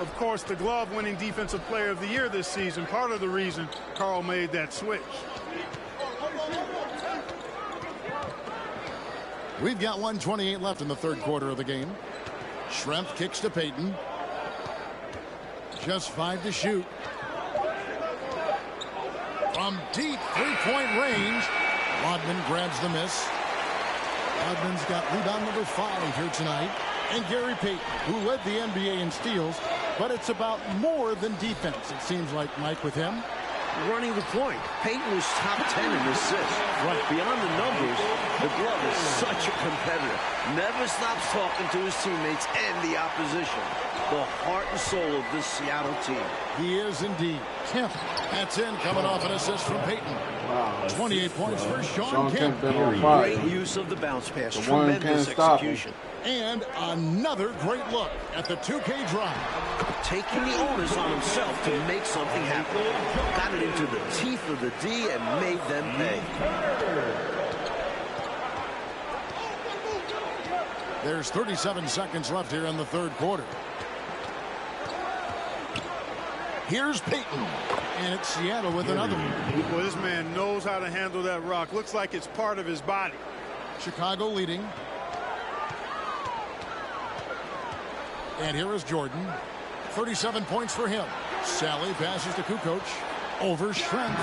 S6: Of course, the glove-winning Defensive Player of the Year this season, part of the reason Karl made that switch.
S4: We've got 1:28 left in the third quarter of the game. Schrempf kicks to Payton. Just 5 to shoot. From deep three-point range, Rodman grabs the miss. Rodman's got rebound number 5 here tonight. And Gary Payton, who led the NBA in steals, but it's about more than defense, it seems like, Mike, with him.
S3: Running the point. Payton was top 10 in assists. Right. Beyond the numbers, the glove is such a competitor. Never stops talking to his teammates and the opposition. The heart and soul of this Seattle team.
S4: He is indeed. Kemp, that's in, coming off an assist from Payton. Wow. 28 points for Sean Kemp.
S3: Great use of the bounce pass. Tremendous execution.
S4: And another great look at the 2K drive.
S3: Taking the onus on himself to make something happen. Got it into the teeth of the D and made them pay.
S4: There's 37 seconds left here in the third quarter. Here's Payton, and it's Seattle with another.
S6: Well, this man knows how to handle that rock. Looks like it's part of his body.
S4: Chicago leading. And here is Jordan. 37 points for him. Sally passes to Kukoc. Over Schrempf.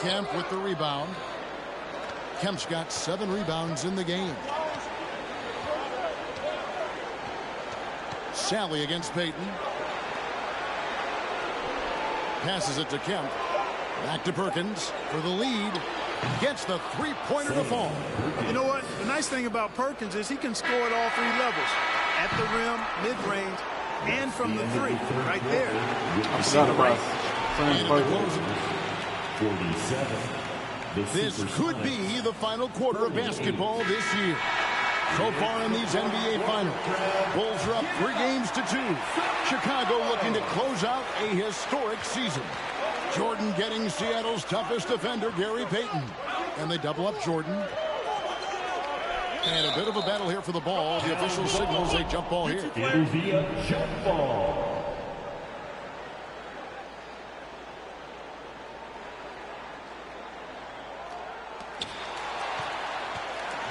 S4: Kemp with the rebound. Kemp's got 7 rebounds in the game. Sally against Payton. Passes it to Kemp. Back to Perkins for the lead. Gets the three-pointer to fall.
S6: You know what? The nice thing about Perkins is he can score at all 3 levels. At the rim, mid-range, and from the 3. Right there.
S4: And in the closing.
S5: 47.
S4: This could be the final quarter of basketball this year. So far in these NBA Finals, Bulls are up 3-2. Chicago looking to close out a historic season. Jordan getting Seattle's toughest defender, Gary Payton. And they double up Jordan. And a bit of a battle here for the ball. The official signals a jump ball here.
S5: It'll be a jump ball.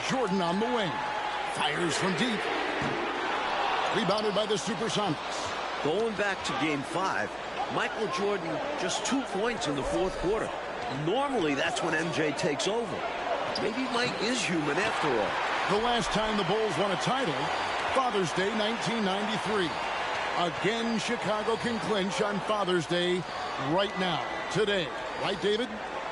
S4: Jordan on the wing. Fires from deep. Rebounded by the Supersonics.
S3: Going back to Game 5, Michael Jordan just 2 points in the fourth quarter. Normally, that's when MJ takes over. Maybe Mike is human after all.
S4: The last time the Bulls won a title, Father's Day 1993. Again, Chicago can clinch on Father's Day right now, today. Right, David?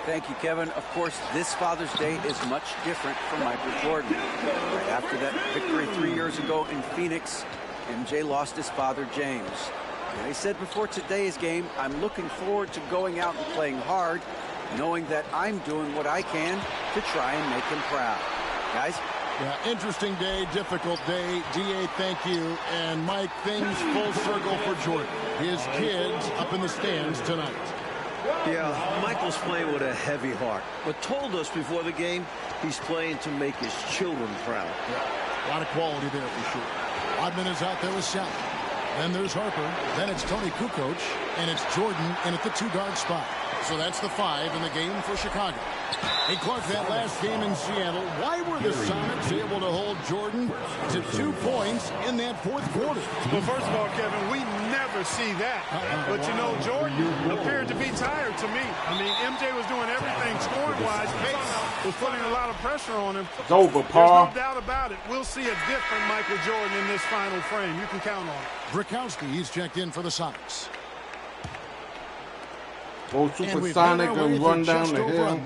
S7: Thank you, Kevin. Of course, this Father's Day is much different from Michael Jordan. Right after that victory 3 years ago in Phoenix, MJ lost his father, James. I said before today's game, I'm looking forward to going out and playing hard, knowing that I'm doing what I can to try and make him proud. Guys?
S4: Yeah, interesting day, difficult day. D.A., thank you. And Mike, things full circle for Jordan. His kids up in the stands tonight.
S3: Yeah, Michael's playing with a heavy heart, but told us before the game he's playing to make his children proud.
S4: Yeah, a lot of quality there for sure. Rodman is out there with Sally. Then there's Harper. Then it's Tony Kukoc. And it's Jordan in at the 2-guard spot. So that's the 5 in the game for Chicago. Hey, Clark, that last game in Seattle, why were the Sonics able to hold Jordan to 2 points in that fourth quarter?
S6: Well, first of all, Kevin, we never see that. But, you know, Jordan appeared to be tired to me. I mean, MJ was doing everything scoring-wise. Pace was putting a lot of pressure on him.
S1: It's over,
S6: There's
S1: Paul.
S6: no doubt about it. We'll see a different Michael Jordan in this final frame. You can count on it.
S4: Brakowski, he's checked in for the Sonics.
S1: Go supersonic and run down the hill.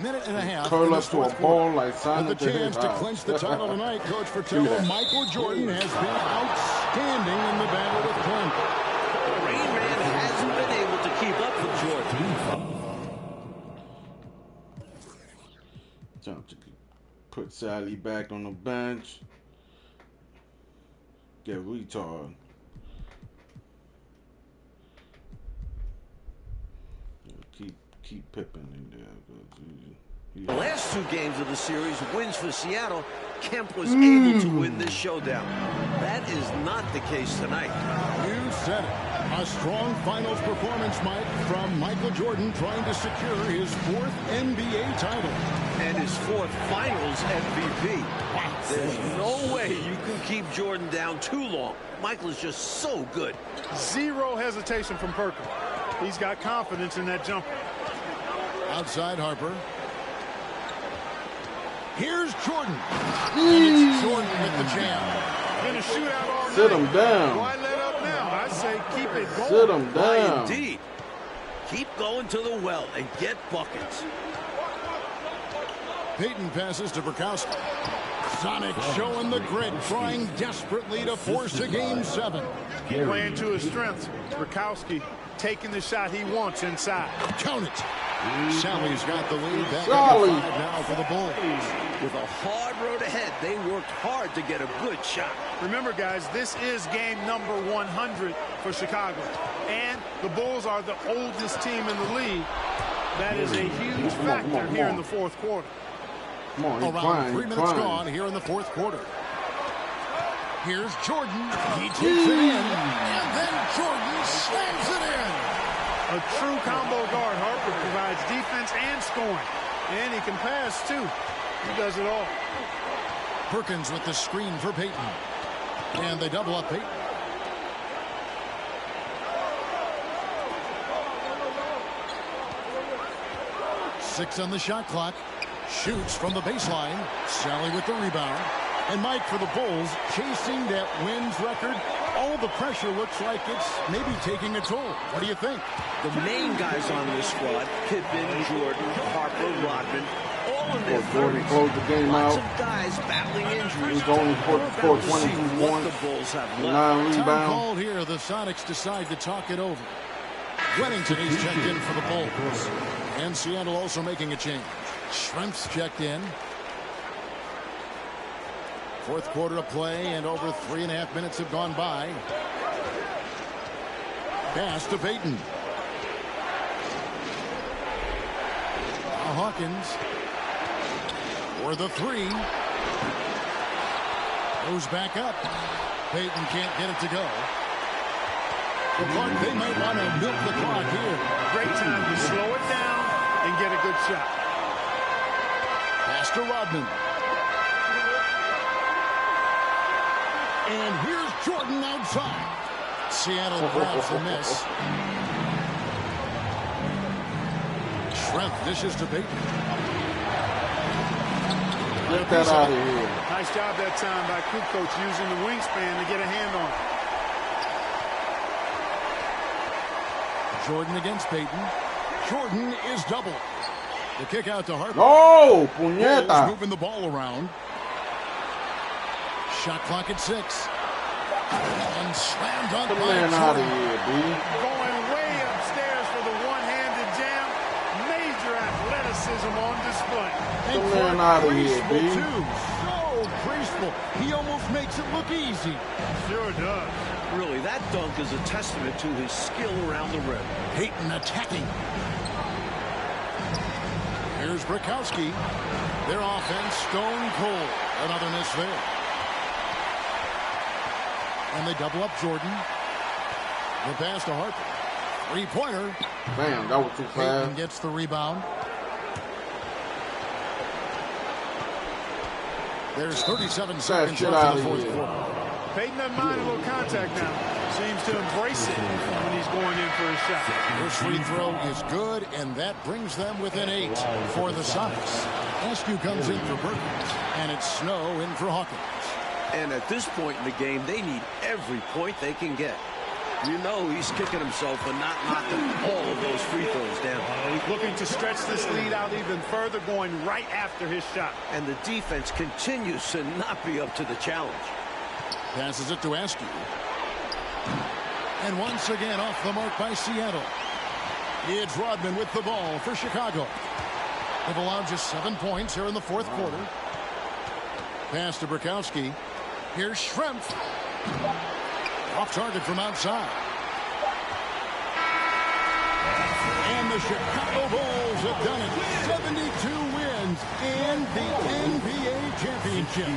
S1: Curl up to a ball like Sonic.
S4: With the chance to clinch the title tonight, Coach Fratello, Michael Jordan has been outstanding in the battle with Clint.
S3: The Rain Man hasn't been able to keep up with Jordan.
S1: Time to put Sally back on the bench. Get retard. Keep Pippen in there.
S3: The last 2 games of the series, wins for Seattle. Kemp was able to win this showdown. That is not the case tonight.
S4: You said it. A strong finals performance, Mike, from Michael Jordan trying to secure his 4th NBA title.
S3: And his 4th finals MVP. There's no way you can keep Jordan down too long. Michael is just so good.
S6: Zero hesitation from Perkins. He's got confidence in that jumper.
S4: Outside Harper. Here's Jordan. And it's Jordan with the jam.
S6: Been a shootout all night.
S1: Sit him down.
S6: Why let up now? I say keep it going.
S1: Sit him
S3: Why,
S1: down.
S3: indeed. Keep going to the well and get buckets.
S4: Payton passes to Brakowski. Sonic showing the grit, trying desperately to force a game 7.
S6: Playing to his strengths. Brakowski taking the shot he wants inside.
S4: Count it. Sally's got the lead. Back
S1: Sally.
S4: at 5 now for the Bulls.
S3: With a hard road ahead, they worked hard to get a good shot.
S6: Remember, guys, this is game number 100 for Chicago. And the Bulls are the oldest team in the league. That is a huge factor here in the fourth quarter.
S1: Come on, he's
S4: Around
S1: crying,
S4: 3 minutes
S1: crying.
S4: gone here in the fourth quarter. Here's Jordan. He takes it in. And then Jordan slams it in.
S6: A true combo guard. Harper provides defense and scoring. And he can pass, too. He does it all.
S4: Perkins with the screen for Payton. And they double up Payton. Six on the shot clock. Shoots from the baseline. Sally with the rebound. And Mike, for the Bulls, chasing that wins record, all the pressure looks like it's maybe taking a toll. What do you think?
S3: The main guys on this squad, Pippen, Jordan, Harper, Rodman, all in their
S1: Jordan
S3: 30s.
S1: closed the game
S3: Lots
S1: out.
S3: of guys battling injuries.
S1: He's only scored
S3: We'll see
S1: 22
S3: what
S1: points.
S3: the Bulls have
S1: 9
S3: left.
S4: Time
S1: rebounds.
S4: called here. The Sonics decide to talk it over. Wennington is checked in for the Bulls. And Seattle also making a change. Schrempf's checked in. Fourth quarter of play, and over 3.5 minutes have gone by. Pass to Payton. Now Hawkins for the 3. Goes back up. Payton can't get it to go. Well, Clark, they might want to milk the clock here.
S6: Great time to slow it down and get a good shot.
S4: Pass to Rodman. And here's Jordan outside. Seattle grabs the miss. Schrempf dishes to Payton.
S1: Get that out of here.
S6: Nice job that time by Kukoc using the wingspan to get a hand on it.
S4: Jordan against Payton. Jordan is double. The kick out to Harper.
S1: No,
S4: Bulls
S1: puñeta.
S4: moving the ball around. Shot clock at 6. And slammed on
S1: Get the
S4: by
S1: man out of
S4: Jordan.
S1: here, B.
S6: Going way upstairs for the one-handed jam. Major athleticism on display.
S1: Get the man out of here,
S4: Graceful,
S1: B.
S4: too. So graceful. He almost makes it look easy.
S6: Sure does.
S3: Really, that dunk is a testament to his skill around the rim.
S4: Payton attacking. Here's Brakowski. Their offense stone cold. Another miss there. And they double up Jordan. The pass to Harper. Three-pointer.
S1: Damn, that was too
S4: Payton
S1: fast.
S4: gets the rebound. There's 37 seconds
S1: shit
S4: left
S1: out
S4: in the
S1: of
S4: fourth
S1: here.
S4: quarter.
S6: Payton doesn't mind a little contact now. Seems to embrace it when he's going in for his shot.
S4: This free throw is good, and that brings them within 8 for the Sonics. Askew comes in for Perkins, and it's Snow in for Hawkins.
S3: And at this point in the game, they need every point they can get. You know he's kicking himself for not knocking all of those free throws down.
S6: Looking to stretch this lead out even further, going right after his shot.
S3: And the defense continues to not be up to the challenge.
S4: Passes it to Askew. And once again off the mark by Seattle. It's Rodman with the ball for Chicago. They've allowed just 7 points here in the fourth quarter. Pass to Brakowski. Here's Schrempf. Off target from outside. And the Chicago Bulls have done it. 72 wins in the NBA championship.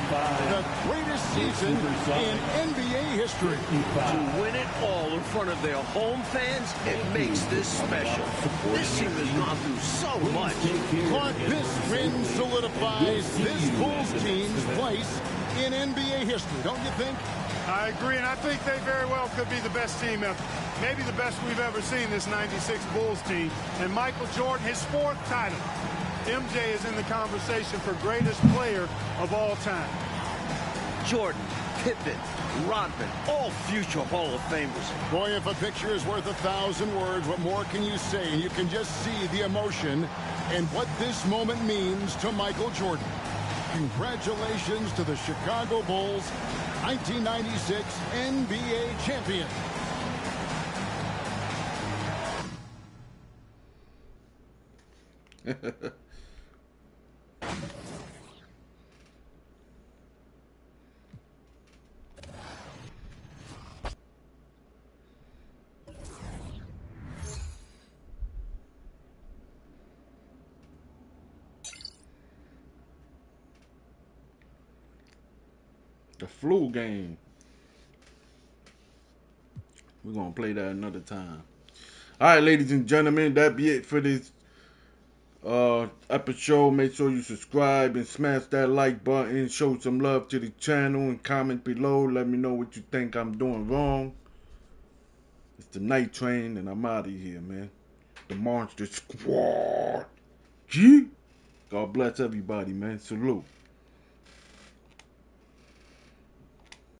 S4: The greatest season in NBA history.
S3: To win it all in front of their home fans, it makes this special. This team has gone through so much.
S4: Clark, this win solidifies this Bulls team's place in NBA history, don't you think?
S6: I agree, and I think they very well could be the best team ever. Maybe the best we've ever seen, this 96 Bulls team. And Michael Jordan, his 4th title. MJ is in the conversation for greatest player of all time.
S3: Jordan, Pippen, Rodman, all future Hall of Famers.
S4: Boy, if a picture is worth 1,000 words, what more can you say? And you can just see the emotion and what this moment means to Michael Jordan. Congratulations to the Chicago Bulls, 1996 NBA champion.
S1: The flu game. We're going to play that another time. All right, ladies and gentlemen, that be it for this episode. Make sure you subscribe and smash that like button. Show some love to the channel and comment below. Let me know what you think I'm doing wrong. It's the Night Train, and I'm out of here, man. The Monster Squad. G. God bless everybody, man. Salute.